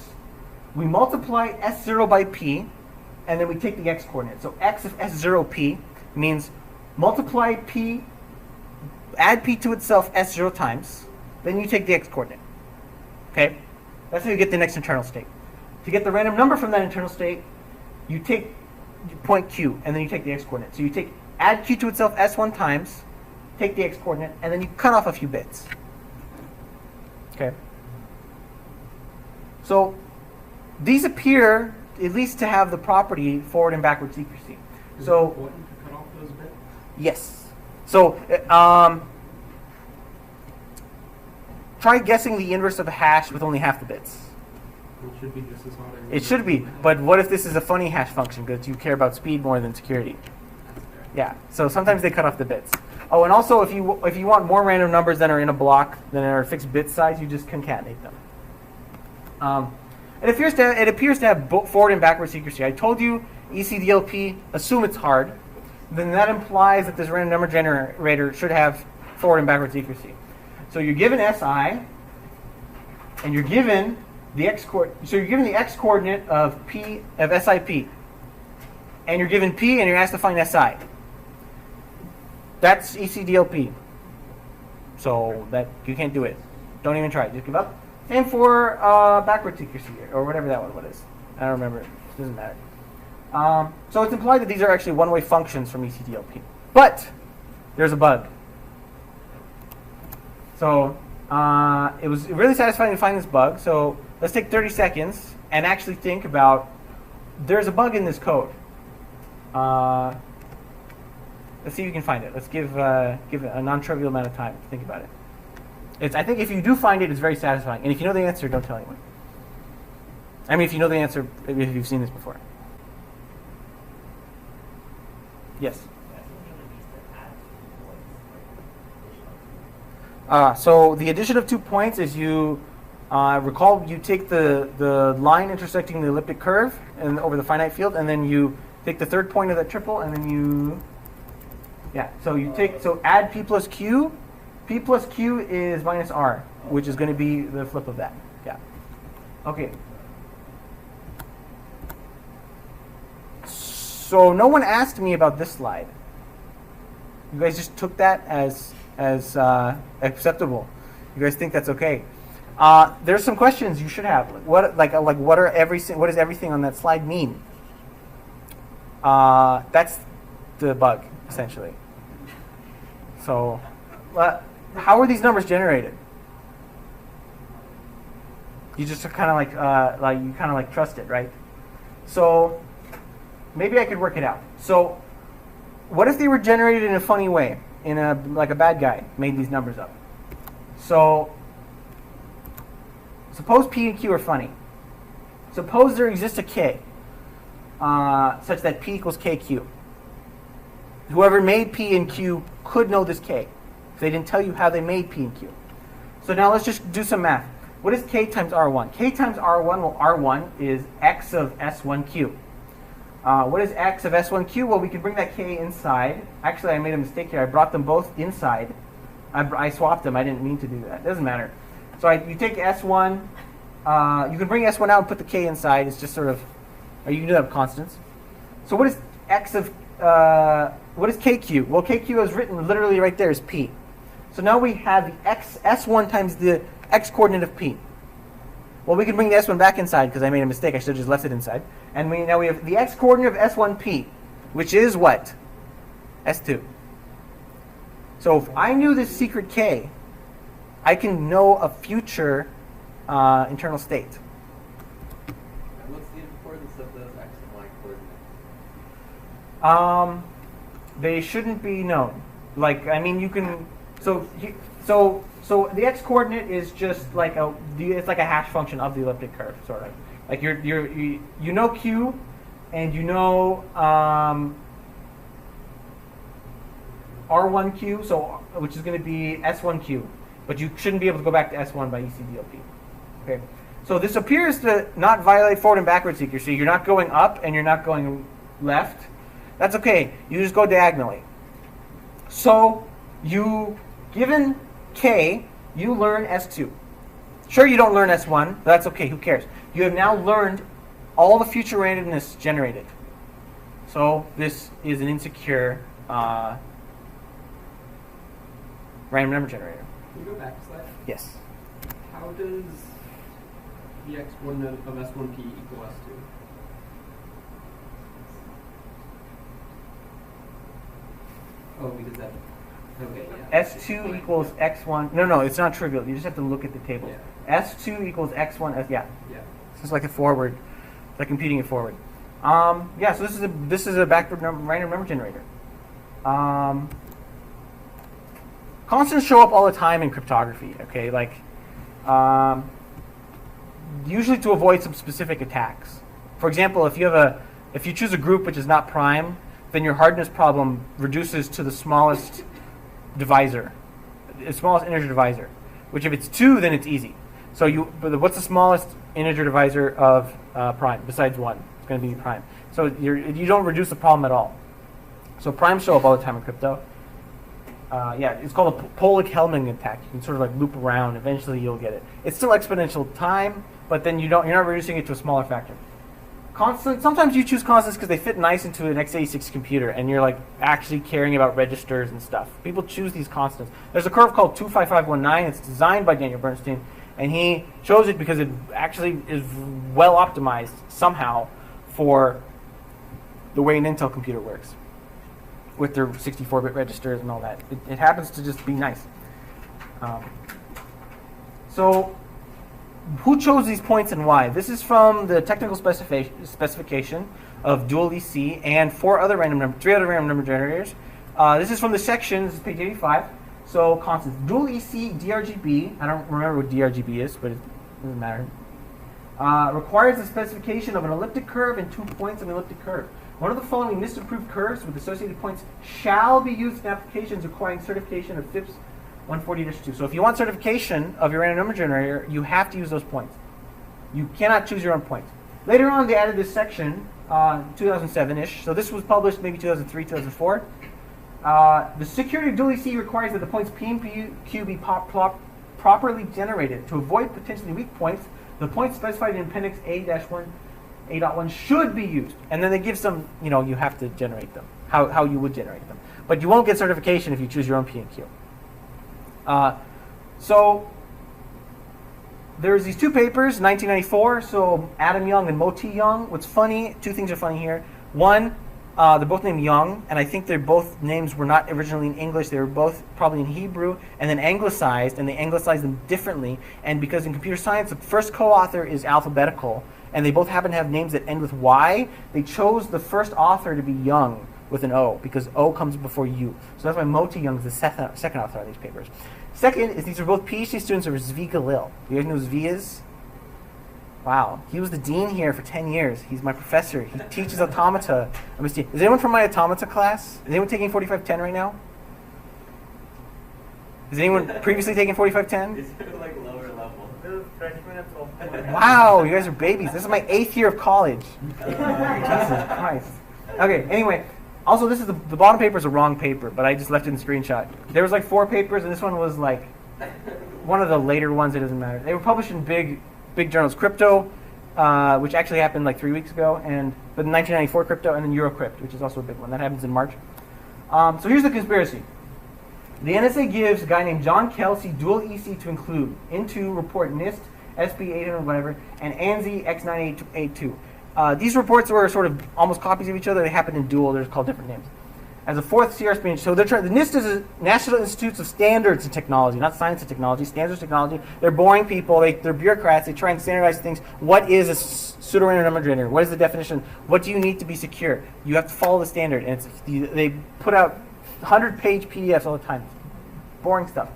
we multiply S0 by P, and then we take the x coordinate. So x of S0P means multiply P, add P to itself S0 times, then you take the x coordinate. Okay? That's how you get the next internal state. To get the random number from that internal state, you take point Q, and then you take the x coordinate. So you add Q to itself S1 times, take the x coordinate, and then you cut off a few bits. Okay? So these appear at least to have the property forward and backward secrecy. Is So it important to cut off those bits? yes. So try guessing the inverse of a hash with only half the bits. It should be just as hard. It should be, but what if this is a funny hash function because you care about speed more than security? Yeah, so sometimes they cut off the bits. Oh, and also if you want more random numbers than are in a block than are fixed bit size, you just concatenate them. It appears to have forward and backward secrecy. I told you ECDLP, assume it's hard. Then that implies that this random number generator should have forward and backward secrecy. So you're given SI, and you're given the x coordinate of SIP, and you're given P, and you're asked to find SI. That's ECDLP. So that you can't do it. Don't even try. Just give up. Same for backward secrecy or whatever that one is. I don't remember. It doesn't matter. So it's implied that these are actually one-way functions from ECDLP. But there's a bug. So it was really satisfying to find this bug. So let's take 30 seconds and actually think about, there's a bug in this code. Let's see if you can find it. Let's give it a non-trivial amount of time to think about it. I think if you do find it, it's very satisfying. And if you know the answer, don't tell anyone. I mean, if you know the answer, if you've seen this before. Yes? So the addition of 2 points is you recall you take the line intersecting the elliptic curve and over the finite field, and then you take the third point of that triple, and then you add P plus Q. P plus Q is minus R, which is going to be the flip of that. Yeah. Okay. So no one asked me about this slide. You guys just took that as acceptable. You guys think that's okay? There's some questions you should have. What does everything on that slide mean? That's the bug essentially. So, how are these numbers generated? You just kind of trust it, right? So maybe I could work it out. So what if they were generated in a funny way, like a bad guy made these numbers up? So suppose P and Q are funny. Suppose there exists a K such that P equals KQ. Whoever made P and Q could know this K. They didn't tell you how they made P and Q. So now let's just do some math. What is K times R1? K times R1, well, R1 is X of S1Q. What is X of S1Q? Well, we can bring that K inside. Actually, I made a mistake here. I brought them both inside. I swapped them. I didn't mean to do that. It doesn't matter. So you take S1. You can bring S1 out and put the K inside. It's just sort of, or you can do that with constants. So what is X of, what is KQ? Well, KQ is written literally right there as P. So now we have the S1 times the X coordinate of P. Well, we can bring the S1 back inside because I made a mistake. I should have just left it inside. And now we have the X coordinate of S1P, which is what? S2. So if I knew this secret K, I can know a future internal state. What's the importance of those X and Y coordinates? They shouldn't be known. Like, I mean, you can. So the X coordinate is just like it's like a hash function of the elliptic curve, sort of. Like you know Q, and you know R1Q, which is going to be S1Q, but you shouldn't be able to go back to S1 by ECDLP. Okay, so this appears to not violate forward and backward secrecy. You're not going up and you're not going left. That's okay. You just go diagonally. So given K, you learn S2. Sure, you don't learn S1, but that's okay. Who cares? You have now learned all the future randomness generated. So this is an insecure random number generator. Can you go back a slide? Yes. How does the X coordinate of S1P equal S2? Oh, because that. Okay, yeah. S2 equals X1. No, it's not trivial. You just have to look at the table. Yeah. S2 equals X1. Yeah. Yeah. This is like a forward. It's like computing it forward. Yeah. So this is a backward random number generator. Constants show up all the time in cryptography. Okay, like usually to avoid some specific attacks. For example, if you choose a group which is not prime, then your hardness problem reduces to the smallest divisor, the smallest integer divisor. Which if it's 2, then it's easy. So what's the smallest integer divisor of prime besides 1? It's going to be prime. So you don't reduce the problem at all. So primes show up all the time in crypto. Yeah, it's called a Pollock-Helming attack. You can sort of like loop around. Eventually, you'll get it. It's still exponential time, but then you're not reducing it to a smaller factor. Constant. Sometimes you choose constants because they fit nice into an x86 computer, and you're like actually caring about registers and stuff. People choose these constants. There's a curve called 25519. It's designed by Daniel Bernstein, and he chose it because it actually is well optimized somehow for the way an Intel computer works, with their 64-bit registers and all that. It happens to just be nice. So who chose these points and why? This is from the technical specification of dual EC and three other random number generators. This is from the section, this is page 85. So constants, dual EC DRGB, I don't remember what DRGB is, but it doesn't matter. Requires the specification of an elliptic curve and 2 points of an elliptic curve. One of the following NIST-approved curves with associated points shall be used in applications requiring certification of FIPS 140-2. So if you want certification of your random number generator, you have to use those points. You cannot choose your own points. Later on, they added this section, 2007-ish. So this was published maybe 2003, 2004. The security of dual EC requires that the points P and Q be properly generated. To avoid potentially weak points, the points specified in Appendix A-1 should be used. And then they give some, you have to generate them, how you would generate them. But you won't get certification if you choose your own P and Q. So there's these 2 papers, 1994, so Adam Young and Moti Young. What's funny, 2 things are funny here. One, they're both named Young, and I think their both names were not originally in English. They were both probably in Hebrew and then anglicized, and they anglicized them differently. And because in computer science, the first co-author is alphabetical, and they both happen to have names that end with Y, they chose the first author to be Young with an O, because O comes before U. So that's why Moti Young is the second author of these papers. Second is these are both PhD students of Zvi Galil. You guys know who Zvi is? Wow. He was the dean here for 10 years. He's my professor. He teaches automata. Is anyone from my automata class? Is anyone taking 4510 right now? Is anyone previously taking 4510? Is it like lower level? This is freshman and sophomore. Wow, you guys are babies. This is my 8th year of college. Jesus Christ. Okay, anyway. Also, this is the bottom paper is a wrong paper, but I just left it in screenshot. There was like 4 papers, and this one was like one of the later ones. It doesn't matter. They were published in big journals. Crypto, which actually happened like 3 weeks ago, but in 1994 Crypto, and then Eurocrypt, which is also a big one. That happens in March. So here's the conspiracy. The NSA gives a guy named John Kelsey dual EC to include into report NIST, SB 800 whatever, and ANSI X9882. These reports were sort of almost copies of each other. They happened in dual. They're called different names. As a 4th CR branch, so the NIST is a National Institutes of Standards and Technology, not Science and Technology, Standards and Technology. They're boring people. They're bureaucrats. They try and standardize things. What is a pseudo-random number generator? What is the definition? What do you need to be secure? You have to follow the standard. And they put out 100-page PDFs all the time. Boring stuff.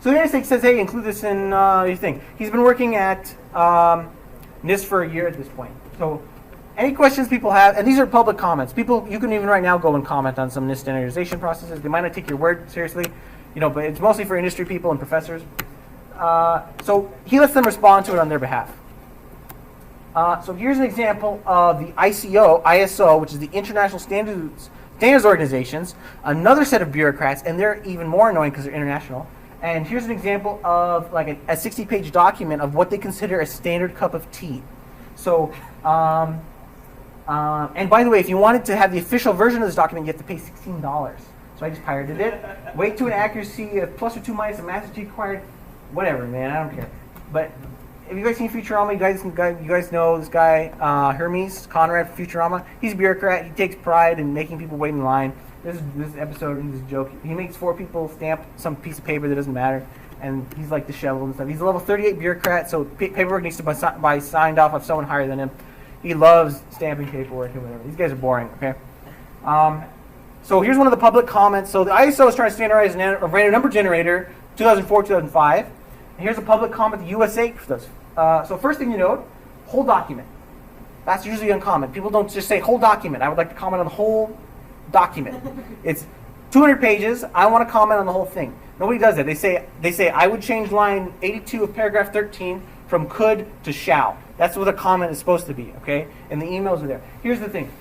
So the NSA says, hey, include this in your thing. He's been working at NIST for a year at this point. So any questions people have, and these are public comments. People, you can even right now go and comment on some NIST standardization processes. They might not take your word seriously, but it's mostly for industry people and professors. So he lets them respond to it on their behalf. So here's an example of the ISO, which is the International Standards Organizations, another set of bureaucrats, and they're even more annoying because they're international. And here's an example of like a 60-page document of what they consider a standard cup of tea. So, and by the way, if you wanted to have the official version of this document, you have to pay $16. So I just pirated it. Weight to an accuracy of plus or 2 minus a master G required. Whatever, man, I don't care. But have you guys seen Futurama? You guys know this guy, Hermes Conrad from Futurama? He's a bureaucrat. He takes pride in making people wait in line. This episode, this joke. He makes 4 people stamp some piece of paper that doesn't matter. And he's like disheveled and stuff. He's a level 38 bureaucrat, so paperwork needs to be signed off of someone higher than him. He loves stamping paperwork and whatever. These guys are boring, okay? So here's one of the public comments. So the ISO is trying to standardize a random number generator, 2004, 2005. And here's a public comment the USA does. So first thing you note, whole document. That's usually uncommon. People don't just say whole document. I would like to comment on the whole document. It's 200 pages. I want to comment on the whole thing. Nobody does that. They say I would change line 82 of paragraph 13 from could to shall. That's what a comment is supposed to be, okay? And the emails are there. Here's the thing.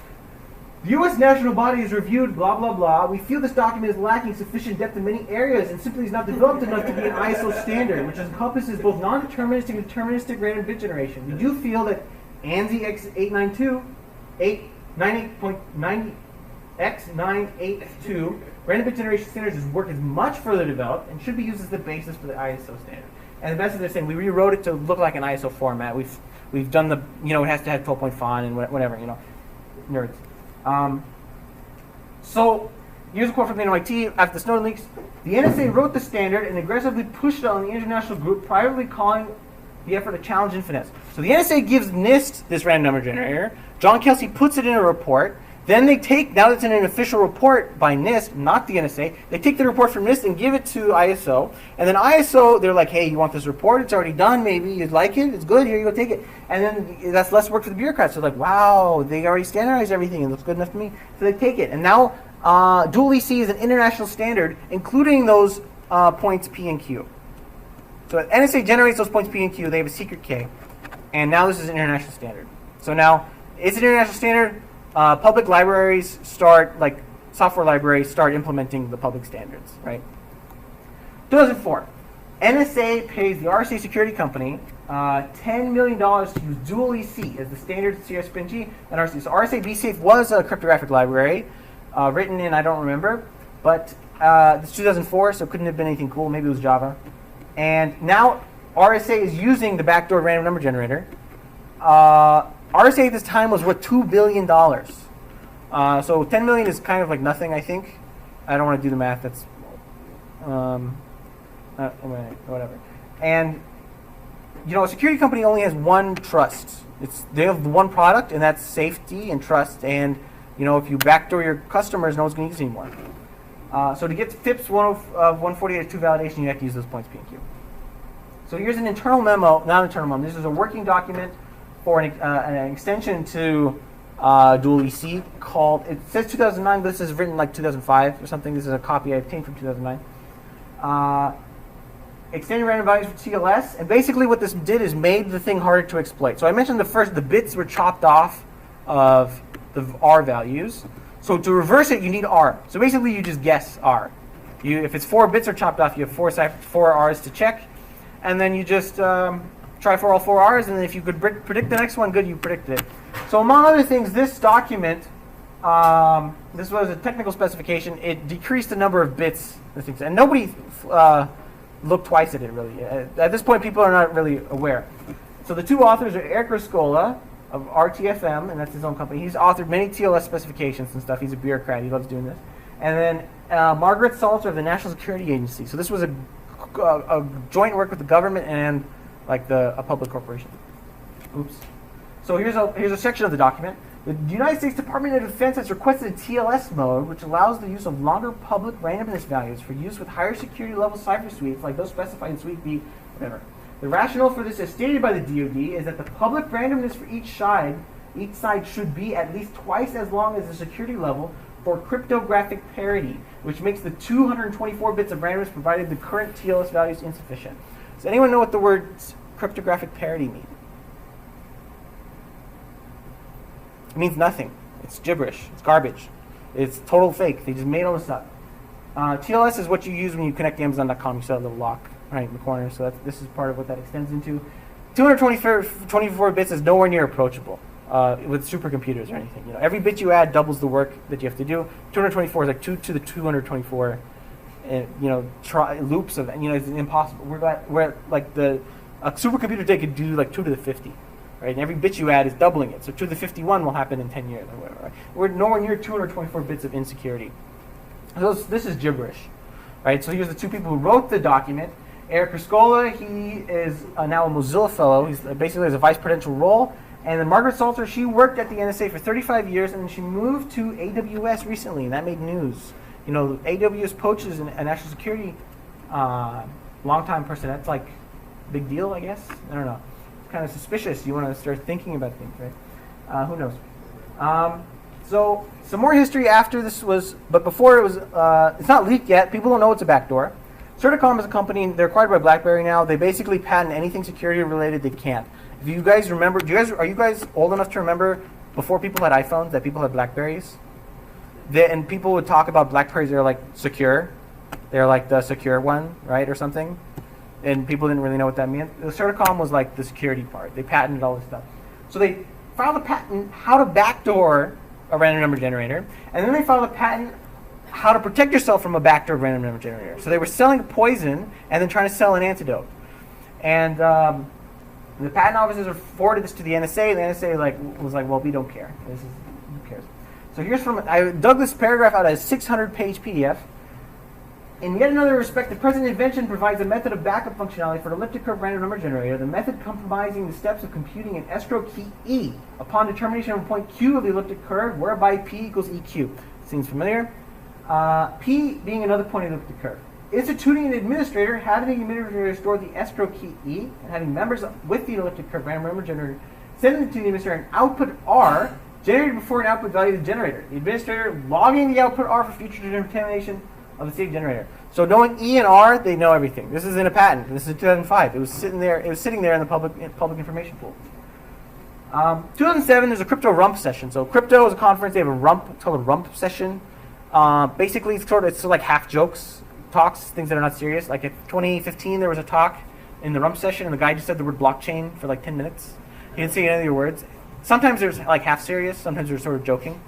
The U.S. national body has reviewed blah, blah, blah. We feel this document is lacking sufficient depth in many areas and simply is not developed enough to be an ISO standard, which encompasses both non-deterministic and deterministic random bit generation. We do feel that ANSI X982 random bit generation standards work is much further developed and should be used as the basis for the ISO standard. And the best is they're saying we rewrote it to look like an ISO format. We've done the, it has to have 12-point font and whatever, nerds. So here's a quote from the MIT after the Snowden leaks. The NSA wrote the standard and aggressively pushed it on the international group, privately calling the effort a challenge and finesse. So the NSA gives NIST this random number generator. John Kelsey puts it in a report. Then they take, now it's in an official report by NIST, not the NSA, they take the report from NIST and give it to ISO. And then ISO, they're like, hey, you want this report? It's already done, maybe. You'd like it? It's good. Here you go, take it. And then that's less work for the bureaucrats. So they're like, wow, they already standardized everything. It looks good enough to me. So they take it. And now dual EC is an international standard, including those points P and Q. So NSA generates those points P and Q. They have a secret K. And now this is an international standard. So now it's an international standard. Public libraries start, like software libraries, start implementing the public standards, right? 2004, NSA pays the RSA security company $10 million to use dual EC as the standard CRSPNG and RSA. So RSA BSafe was a cryptographic library written in, I don't remember, but it's 2004, so it couldn't have been anything cool. Maybe it was Java. And now RSA is using the backdoor random number generator. RSA at this time was worth $2 billion. So $10 million is kind of like nothing, I think. I don't want to do the math. That's whatever. And a security company only has one trust. They have one product, and that's safety and trust. And if you backdoor your customers, no one's going to use it anymore. So to get FIPS 148.2 validation, you have to use those points P and Q. So here's an internal memo, not an internal memo. This is a working document for an extension to dual EC called, it says 2009, but this is written like 2005 or something. This is a copy I obtained from 2009. Extending random values for TLS, and basically what this did is made the thing harder to exploit. So I mentioned the bits were chopped off of the R values. So to reverse it, you need R. So basically you just guess R. If it's 4 bits are chopped off, you have 4 R's to check, and then you just try for all 4 R's, and then if you could predict the next one, good, you predicted it. So among other things, this document, this was a technical specification. It decreased the number of bits, and nobody looked twice at it, really. At this point, people are not really aware. So the two authors are Eric Rascola of RTFM, and that's his own company. He's authored many TLS specifications and stuff. He's a bureaucrat. He loves doing this. And then Margaret Salter of the National Security Agency. So this was a joint work with the government and like a public corporation. Oops. So here's a section of the document. The United States Department of Defense has requested a TLS mode, which allows the use of longer public randomness values for use with higher security level cipher suites, like those specified in Suite B, whatever. The rationale for this, as stated by the DoD, is that the public randomness for each side should be at least twice as long as the security level for cryptographic parity, which makes the 224 bits of randomness provided the current TLS values insufficient. Does anyone know what the words cryptographic parity mean? It means nothing. It's gibberish. It's garbage. It's total fake. They just made all this up. TLS is what you use when you connect to Amazon.com. You set a little lock right in the corner. So this is part of what that extends into. 224 bits is nowhere near approachable with supercomputers or anything. Every bit you add doubles the work that you have to do. 224 is like 2 to the 224. Loops of it's impossible. We're like a supercomputer today could do like 2 to the 50. Right? And every bit you add is doubling it. So 2 to the 51 will happen in 10 years or whatever. Right? We're nowhere near 224 bits of insecurity. So this is gibberish. Right? So here's the two people who wrote the document. Eric Rascola, he is now a Mozilla fellow. He's basically has a vice presidential role. And then Margaret Salter, she worked at the NSA for 35 years, and then she moved to AWS recently, and that made news. AWS poaches a national security long-time person. That's like a big deal, I guess. I don't know. Kind of suspicious. You want to start thinking about things, right? Who knows? So some more history after this was, but before it was, it's not leaked yet. People don't know it's a backdoor. Certicom is a company, they're acquired by BlackBerry now. They basically patent anything security related they can. If you guys remember, are you guys old enough to remember before people had iPhones that people had BlackBerries? And people would talk about BlackBerries, they're like secure. They're like the secure one, right, or something. And people didn't really know what that meant. The Certicom was like the security part. They patented all this stuff. So they filed a patent how to backdoor a random number generator, and then they filed a patent how to protect yourself from a backdoor random number generator. So they were selling a poison and then trying to sell an antidote. And the patent offices forwarded this to the NSA. The NSA was like, well, we don't care. Who cares? So here's I dug this paragraph out as a 600-page PDF. In yet another respect, the present invention provides a method of backup functionality for an elliptic curve random number generator. The method compromising the steps of computing an escrow key E upon determination of a point Q of the elliptic curve, whereby P equals EQ. Seems familiar. P being another point of the elliptic curve. Instituting an administrator, having the administrator store the escrow key E, and having members with the elliptic curve random number generator sending to the administrator an output R generated before an output value of the generator. The administrator logging the output R for future determination of the state generator. So knowing E and R, they know everything. This is in a patent. This is in 2005. It was sitting there in the public information pool. 2007, there's a crypto rump session. So crypto is a conference. They have a rump. It's called a rump session. Basically, it's like half jokes, talks, things that are not serious. Like in 2015, there was a talk in the rump session, and the guy just said the word blockchain for like 10 minutes. He didn't say any of your words. Sometimes there's like half serious. Sometimes there's sort of joking.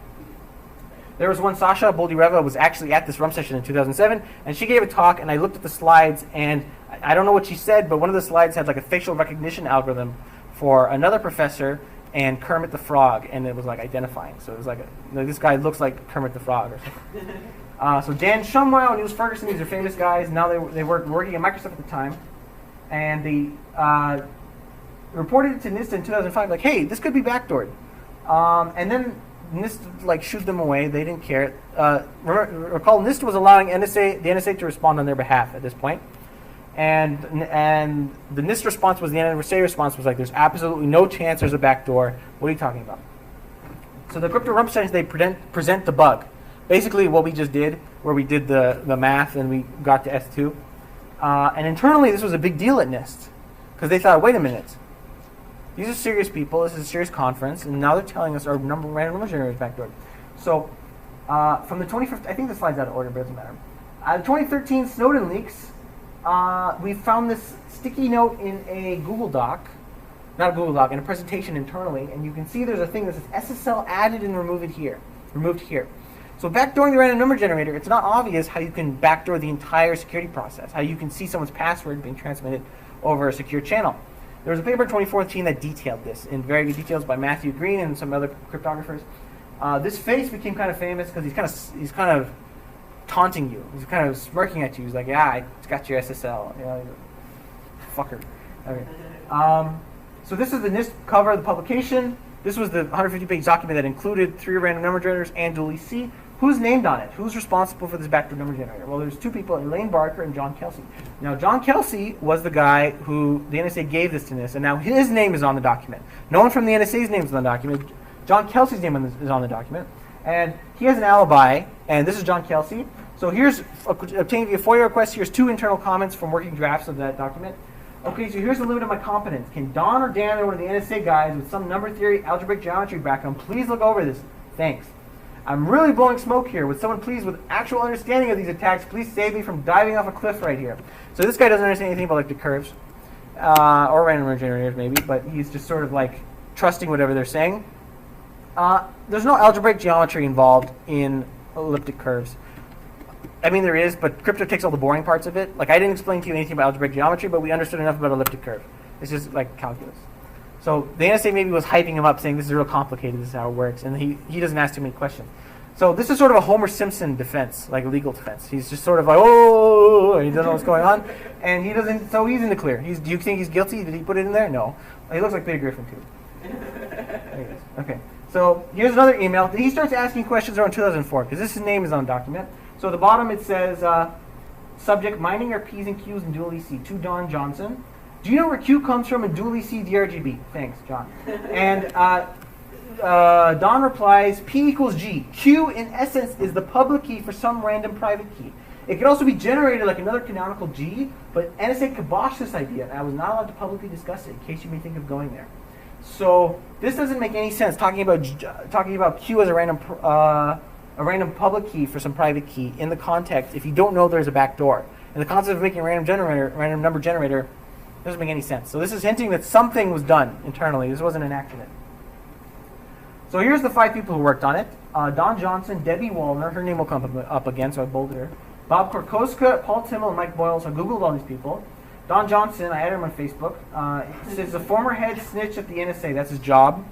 There was one, Sasha Boldireva was actually at this rump session in 2007, and she gave a talk, and I looked at the slides, and I don't know what she said, but one of the slides had like a facial recognition algorithm for another professor and Kermit the Frog, and it was like identifying. So it was like, this guy looks like Kermit the Frog or something. So Dan Shumwell and Niels Ferguson, these are famous guys. Now they were working at Microsoft at the time, and they reported it to NIST in 2005, like, hey, this could be backdoored. And then NIST like shooed them away. They didn't care. Recall NIST was allowing the NSA to respond on their behalf at this point, and the NIST response was the NSA response was like, "There's absolutely no chance there's a backdoor. What are you talking about?" So the crypto rump sessions, they present the bug, basically what we just did, where we did the math and we got to S2, and internally this was a big deal at NIST because they thought, wait a minute. These are serious people. This is a serious conference, and now they're telling us our random number generator is backdoored. So, from the 25th, I think the slide's out of order, but it doesn't matter. The 2013 Snowden leaks. We found this sticky note in a Google Doc, not a Google Doc, in a presentation internally, and you can see there's a thing that says SSL added and removed here. So backdooring the random number generator, it's not obvious how you can backdoor the entire security process, how you can see someone's password being transmitted over a secure channel. There was a paper in 2014 that detailed this in very good details by Matthew Green and some other cryptographers. This face became kind of famous because he's kind of taunting you. He's kind of smirking at you. He's like, "Yeah, I got your SSL, you know, fucker." Okay. So this is the NIST cover of the publication. This was the 150-page document that included 3 random number generators and dual EC. Who's named on it? Who's responsible for this backdoor number generator? Well, there's 2 people, Elaine Barker and John Kelsey. Now, John Kelsey was the guy who the NSA gave this to NIST, and now his name is on the document. No one from the NSA's name is on the document. John Kelsey's name is on the document, and he has an alibi, and this is John Kelsey. So here's obtaining via FOIA request. Here's 2 internal comments from working drafts of that document. Okay, so here's the limit of my competence. Can Don or Dan or one of the NSA guys with some number theory, algebraic geometry background please look over this? Thanks. I'm really blowing smoke here. Would someone please, with actual understanding of these attacks, please save me from diving off a cliff right here? So this guy doesn't understand anything about elliptic curves, or random number generators maybe, but he's just sort of like trusting whatever they're saying. There's no algebraic geometry involved in elliptic curves. I mean, there is, but crypto takes all the boring parts of it. Like, I didn't explain to you anything about algebraic geometry, but we understood enough about elliptic curve. It's just like calculus. So the NSA maybe was hyping him up, saying this is real complicated, this is how it works, and he doesn't ask too many questions. So this is sort of a Homer Simpson defense, like a legal defense. He's just sort of like, oh, he doesn't know what's going on, and he doesn't. So he's in the clear. Do you think he's guilty? Did he put it in there? No. He looks like Peter Griffin too. Okay. So here's another email. He starts asking questions around 2004 because his name is on the document. So at the bottom it says, subject, mining our P's and Q's in dual EC, to Don Johnson. Do you know where Q comes from in dual EC DRGB? Thanks, John. And Don replies, P equals G. Q, in essence, is the public key for some random private key. It could also be generated like another canonical G, but NSA kiboshed this idea, and I was not allowed to publicly discuss it, in case you may think of going there. So this doesn't make any sense, talking about Q as a random public key for some private key in the context if you don't know there's a backdoor. And the concept of making a random number generator doesn't make any sense. So this is hinting that something was done internally. This wasn't an accident. So here's the 5 people who worked on it. Don Johnson, Debbie Wallner, her name will come up again, so I bolded her. Bob Korkoska, Paul Timmel, and Mike Boyle, so I Googled all these people. Don Johnson, I added him on Facebook. It says the former head snitch at the NSA, that's his job,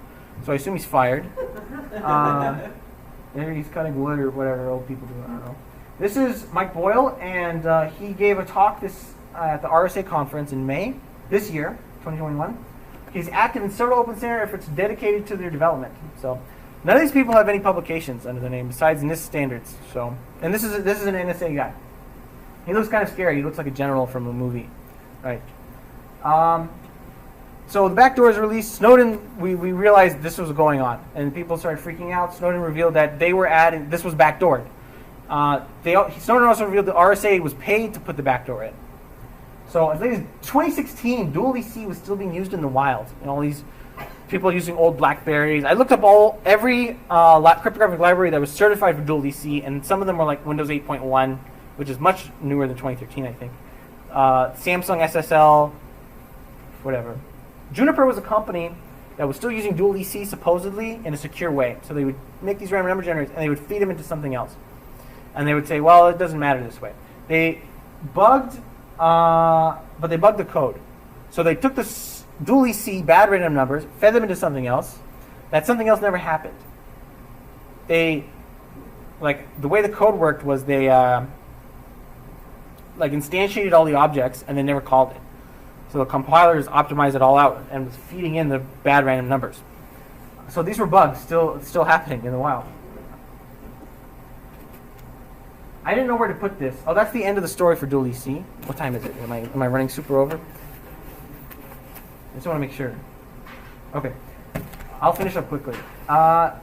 so I assume he's fired. Maybe he's cutting wood or whatever old people do, I don't know. This is Mike Boyle, and he gave a talk at the RSA conference in May this year, 2021. He's active in several open standard efforts dedicated to their development. So none of these people have any publications under their name besides NIST standards. So, and this is an NSA guy. He looks kind of scary. He looks like a general from a movie, right? So the backdoor is released. Snowden, we realized this was going on, and people started freaking out. Snowden revealed that they were adding, this was backdoored. Snowden also revealed the RSA was paid to put the backdoor in. So as late as 2016, dual EC was still being used in the wild, and all these people using old Blackberries. I looked up every cryptographic library that was certified for dual EC, and some of them were like Windows 8.1, which is much newer than 2013, I think. Samsung SSL, whatever. Juniper was a company that was still using dual EC supposedly in a secure way. So they would make these random number generators and they would feed them into something else. And they would say, well, it doesn't matter this way. They bugged, but they bugged the code. So they took the dual EC bad random numbers, fed them into something else. That something else never happened. The way the code worked was they instantiated all the objects and they never called it. So the compilers optimized it all out and was feeding in the bad random numbers. So these were bugs still happening in the wild. I didn't know where to put this. Oh, that's the end of the story for dual EC. What time is it? Am I running super over? I just want to make sure. Okay. I'll finish up quickly. Another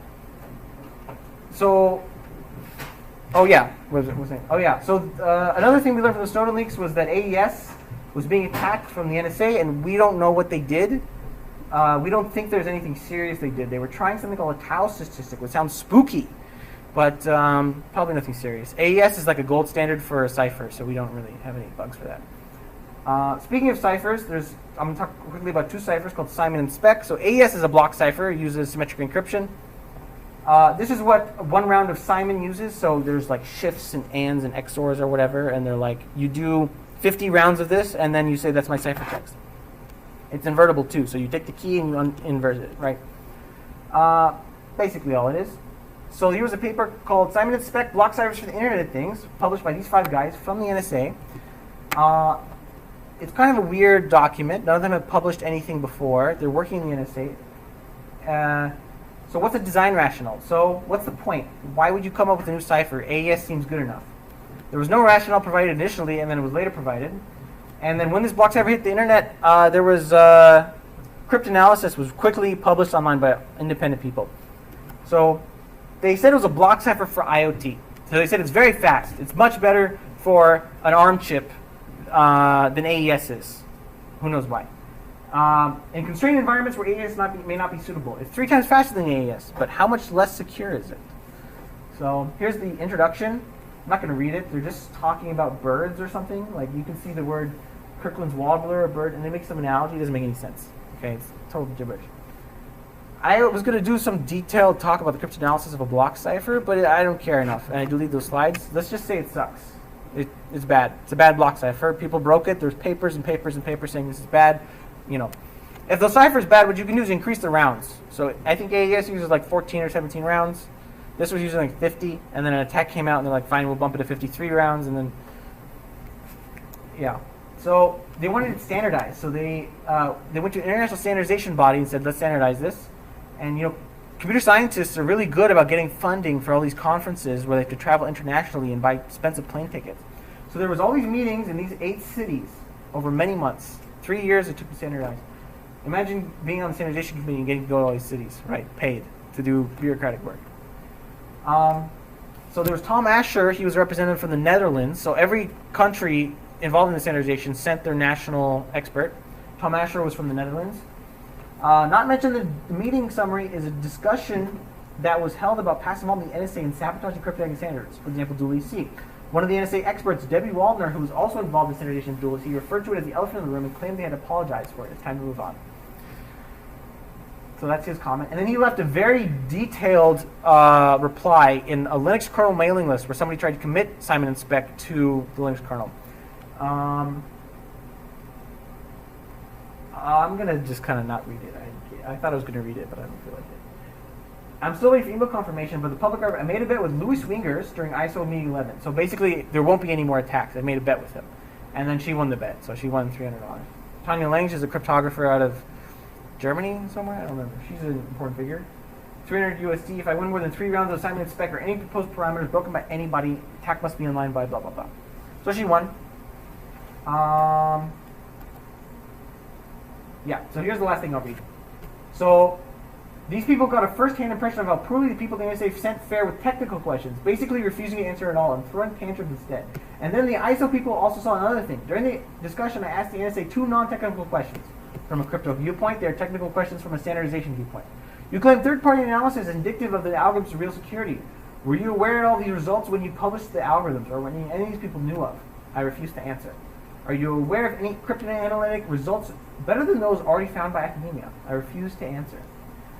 thing we learned from the Snowden leaks was that AES was being attacked from the NSA, and we don't know what they did. We don't think there's anything serious they did. They were trying something called a tau statistic, which sounds spooky, but probably nothing serious. AES is like a gold standard for a cipher, so we don't really have any bugs for that. Speaking of ciphers, I'm going to talk quickly about 2 ciphers called Simon and Speck. So AES is a block cipher. It uses symmetric encryption. This is what one round of Simon uses. So there's like shifts and ands and XORs or whatever, and they're like, you do 50 rounds of this, and then you say that's my ciphertext. It's invertible too, so you take the key and you invert it, right? Basically all it is. So here was a paper called Simon and Speck, Block Ciphers for the Internet of Things, published by these 5 guys from the NSA. It's kind of a weird document. None of them have published anything before. They're working in the NSA. So what's the design rationale? So what's the point? Why would you come up with a new cipher? AES seems good enough. There was no rationale provided initially, and then it was later provided. And then when this block cipher hit the internet, there was cryptanalysis was quickly published online by independent people. So they said it was a block cipher for IoT. So they said it's very fast. It's much better for an ARM chip than AES is. Who knows why? In constrained environments where AES may not be suitable. It's 3 times faster than AES, but how much less secure is it? So here's the introduction. I'm not going to read it. They're just talking about birds or something. Like you can see the word Kirkland's warbler, a bird, and they make some analogy. It doesn't make any sense. Okay, it's total gibberish. I was going to do some detailed talk about the cryptanalysis of a block cipher, but I don't care enough, and I delete those slides. Let's just say it sucks. It's bad. It's a bad block cipher. People broke it. There's papers and papers and papers saying this is bad. If the cipher is bad, what you can do is increase the rounds. So I think AES uses like 14 or 17 rounds. This was using like 50, and then an attack came out, and they're like, fine, we'll bump it to 53 rounds, and then, yeah. So they wanted it standardized. So they went to an international standardization body and said, let's standardize this. And, computer scientists are really good about getting funding for all these conferences where they have to travel internationally and buy expensive plane tickets. So there was all these meetings in these 8 cities over many months. 3 years it took to standardize. Imagine being on the standardization committee and getting to go to all these cities, right? Paid. to do bureaucratic work. So there was Tom Asher. He was represented from the Netherlands. So every country involved in the standardization sent their national expert. Tom Asher was from the Netherlands. Not mentioned in the meeting summary is a discussion that was held about past involvement in the NSA and sabotaging cryptographic standards. For example, dual EC. One of the NSA experts, Debbie Waldner, who was also involved in standardization of dual EC, referred to it as the elephant in the room and claimed they had apologized for it. It's time to move on. So that's his comment. And then he left a very detailed reply in a Linux kernel mailing list where somebody tried to commit Simon and Speck to the Linux kernel. I'm going to just kind of not read it. I thought I was going to read it, but I don't feel like it. I'm still waiting for email confirmation, but the public, I made a bet with Louis Wingers during ISO meeting 11. So basically, there won't be any more attacks. I made a bet with him. And then she won the bet, so she won $300. Tanya Lange is a cryptographer out of Germany somewhere? I don't remember. She's an important figure. 300 USD. If I win more than 3 rounds of Simon and Speck or any proposed parameters broken by anybody, attack must be in line by blah, blah, blah. So she won. Yeah, so here's the last thing I'll read. So these people got a first-hand impression of how poorly the people at the NSA sent fare with technical questions, basically refusing to answer at all and throwing tantrums instead. And then the ISO people also saw another thing. During the discussion, I asked the NSA 2 non-technical questions. From a crypto viewpoint, they are technical questions from a standardization viewpoint. You claim third-party analysis is indicative of the algorithms of real security. Were you aware of all these results when you published the algorithms or when any of these people knew of? I refuse to answer. Are you aware of any cryptanalytic results better than those already found by academia? I refuse to answer.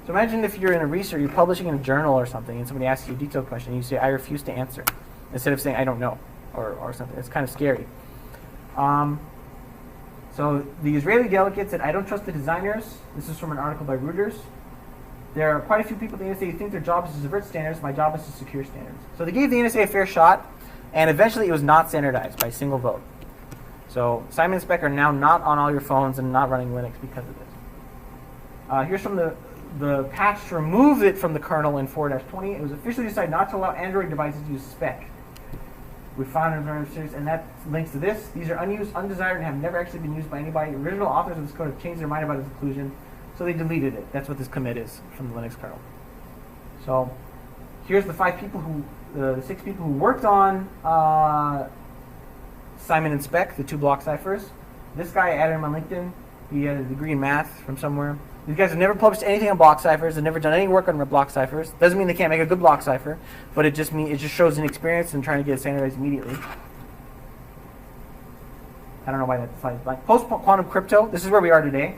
So imagine if you're in a research, you're publishing in a journal or something, and somebody asks you a detailed question, and you say, I refuse to answer, instead of saying, I don't know, or something. It's kind of scary. So the Israeli delegate said, I don't trust the designers. This is from an article by Reuters. There are quite a few people at the NSA who think their job is to subvert standards. My job is to secure standards. So they gave the NSA a fair shot, and eventually it was not standardized by a single vote. So Simon and Speck are now not on all your phones and not running Linux because of this. Here's from the patch to remove it from the kernel in 4-20. It was officially decided not to allow Android devices to use Speck. We found in our series, and that links to this. These are unused, undesired, and have never actually been used by anybody. Original authors of this code have changed their mind about its inclusion, so they deleted it. That's what this commit is from the Linux kernel. So here's the 6 people who worked on Simon and Speck, the 2 block ciphers. This guy, I added him on LinkedIn. He had a degree in math from somewhere. These guys have never published anything on block ciphers. They've never done any work on block ciphers. Doesn't mean they can't make a good block cipher, but it just shows inexperience in trying to get it standardized immediately. I don't know why that slide is blank. Post-quantum crypto. This is where we are today.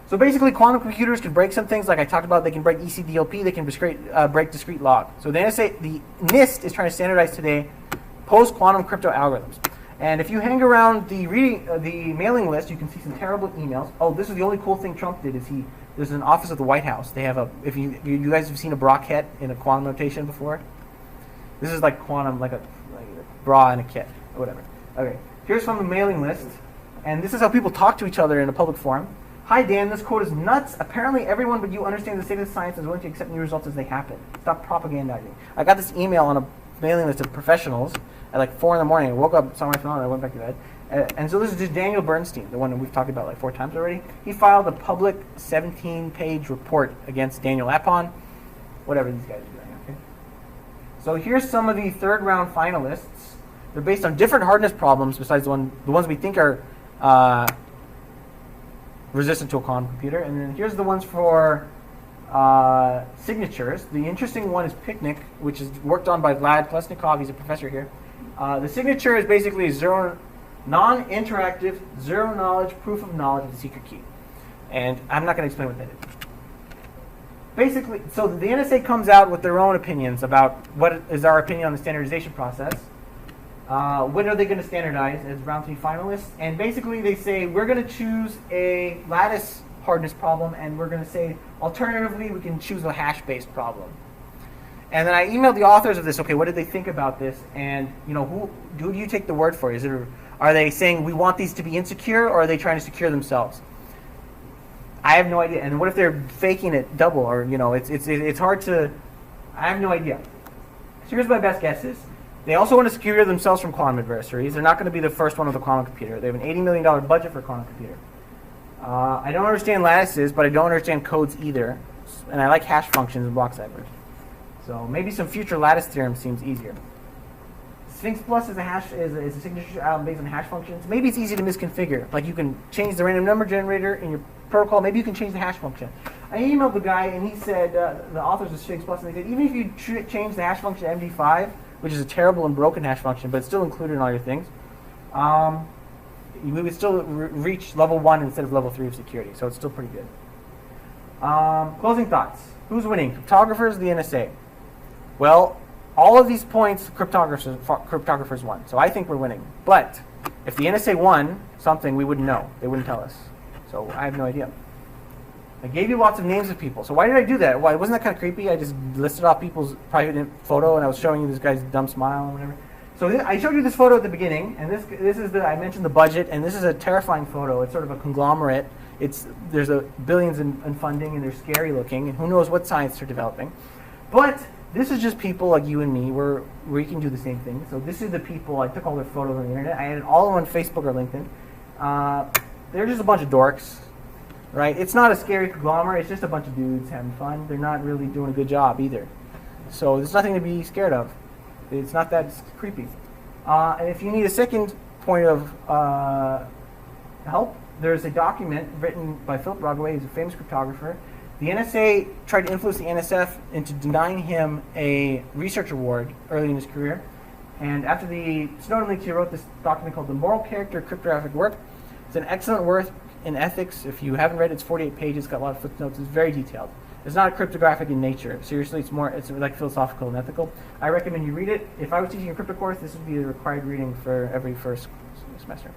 So basically, quantum computers can break some things, like I talked about. They can break ECDLP. They can break discrete log. So the NIST is trying to standardize today post-quantum crypto algorithms. And if you hang around the mailing list, you can see some terrible emails. Oh, this is the only cool thing Trump did. There's an office at the White House. They have if you guys have seen a bra kit in a quantum notation before, this is like quantum, like a bra and a kit or whatever. Okay, here's from the mailing list, and this is how people talk to each other in a public forum. Hi Dan, this quote is nuts. Apparently everyone but you understands the state of the science and is willing to accept new results as they happen. Stop propagandizing. I got this email on a mailing list of professionals at like 4 in the morning. I woke up, saw my phone, and I went back to bed. And so this is just Daniel Bernstein, the one that we've talked about like 4 times already. He filed a public 17-page report against Daniel Appon, whatever these guys are doing. Okay. So here's some of the 3rd round finalists. They're based on different hardness problems besides the ones we think are resistant to a quantum computer. And then here's the ones for signatures. The interesting one is Picnic, which is worked on by Vlad Plesnikov. He's a professor here. The signature is basically a non-interactive, zero-knowledge proof of knowledge of the secret key. And I'm not going to explain what that is. Basically, so the NSA comes out with their own opinions about what is our opinion on the standardization process. When are they going to standardize as round 3 finalists? And basically they say, we're going to choose a lattice hardness problem, and we're going to say, alternatively, we can choose a hash-based problem. And then I emailed the authors of this, okay, what did they think about this? And, who do you take the word for? Are they saying we want these to be insecure, or are they trying to secure themselves? I have no idea. And what if they're faking it double, or, it's hard to, I have no idea. So here's my best guesses. They also want to secure themselves from quantum adversaries. They're not going to be the first one with a quantum computer. They have an $80 million budget for a quantum computer. I don't understand lattices, but I don't understand codes either. and I like hash functions and block ciphers. So maybe some future lattice theorem seems easier. Sphinx Plus is a signature based on hash functions. Maybe it's easy to misconfigure. Like you can change the random number generator in your protocol. Maybe you can change the hash function. I emailed the guy and he said, the authors of Sphinx Plus, and they said even if you change the hash function to MD5, which is a terrible and broken hash function, but it's still included in all your things, we would still reach level 1 instead of level 3 of security. So it's still pretty good. Closing thoughts. Who's winning? Cryptographers or the NSA? Well, all of these points, cryptographers won. So I think we're winning. But if the NSA won something, we wouldn't know. They wouldn't tell us. So I have no idea. I gave you lots of names of people. So why did I do that? Why wasn't that kind of creepy? I just listed off people's private photo, and I was showing you this guy's dumb smile and whatever. So I showed you this photo at the beginning, and this is I mentioned the budget, and this is a terrifying photo. It's sort of a conglomerate. There's billions in funding, and they're scary looking, and who knows what science they're developing. But this is just people like you and me where we can do the same thing. So this is the people, I took all their photos on the internet. I added all of them on Facebook or LinkedIn. They're just a bunch of dorks, right? It's not a scary conglomerate. It's just a bunch of dudes having fun. They're not really doing a good job either. So there's nothing to be scared of. It's not that creepy. And if you need a second point of help, there's a document written by Philip Roggeway, who's a famous cryptographer. The NSA tried to influence the NSF into denying him a research award early in his career. And after the Snowden leaks, he wrote this document called The Moral Character of Cryptographic Work. It's an excellent work in ethics. If you haven't read it, it's 48 pages, got a lot of footnotes. It's very detailed. It's not cryptographic in nature. Seriously, it's like philosophical and ethical. I recommend you read it. If I was teaching a crypto course, this would be the required reading for every first semester.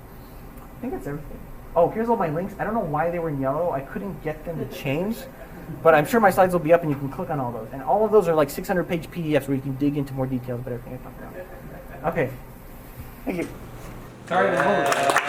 I think that's everything. Oh, here's all my links. I don't know why they were in yellow. I couldn't get them to change. But I'm sure my slides will be up and you can click on all those. And all of those are like 600-page PDFs where you can dig into more details about everything I talked about. Okay. Thank you. Sorry to hold.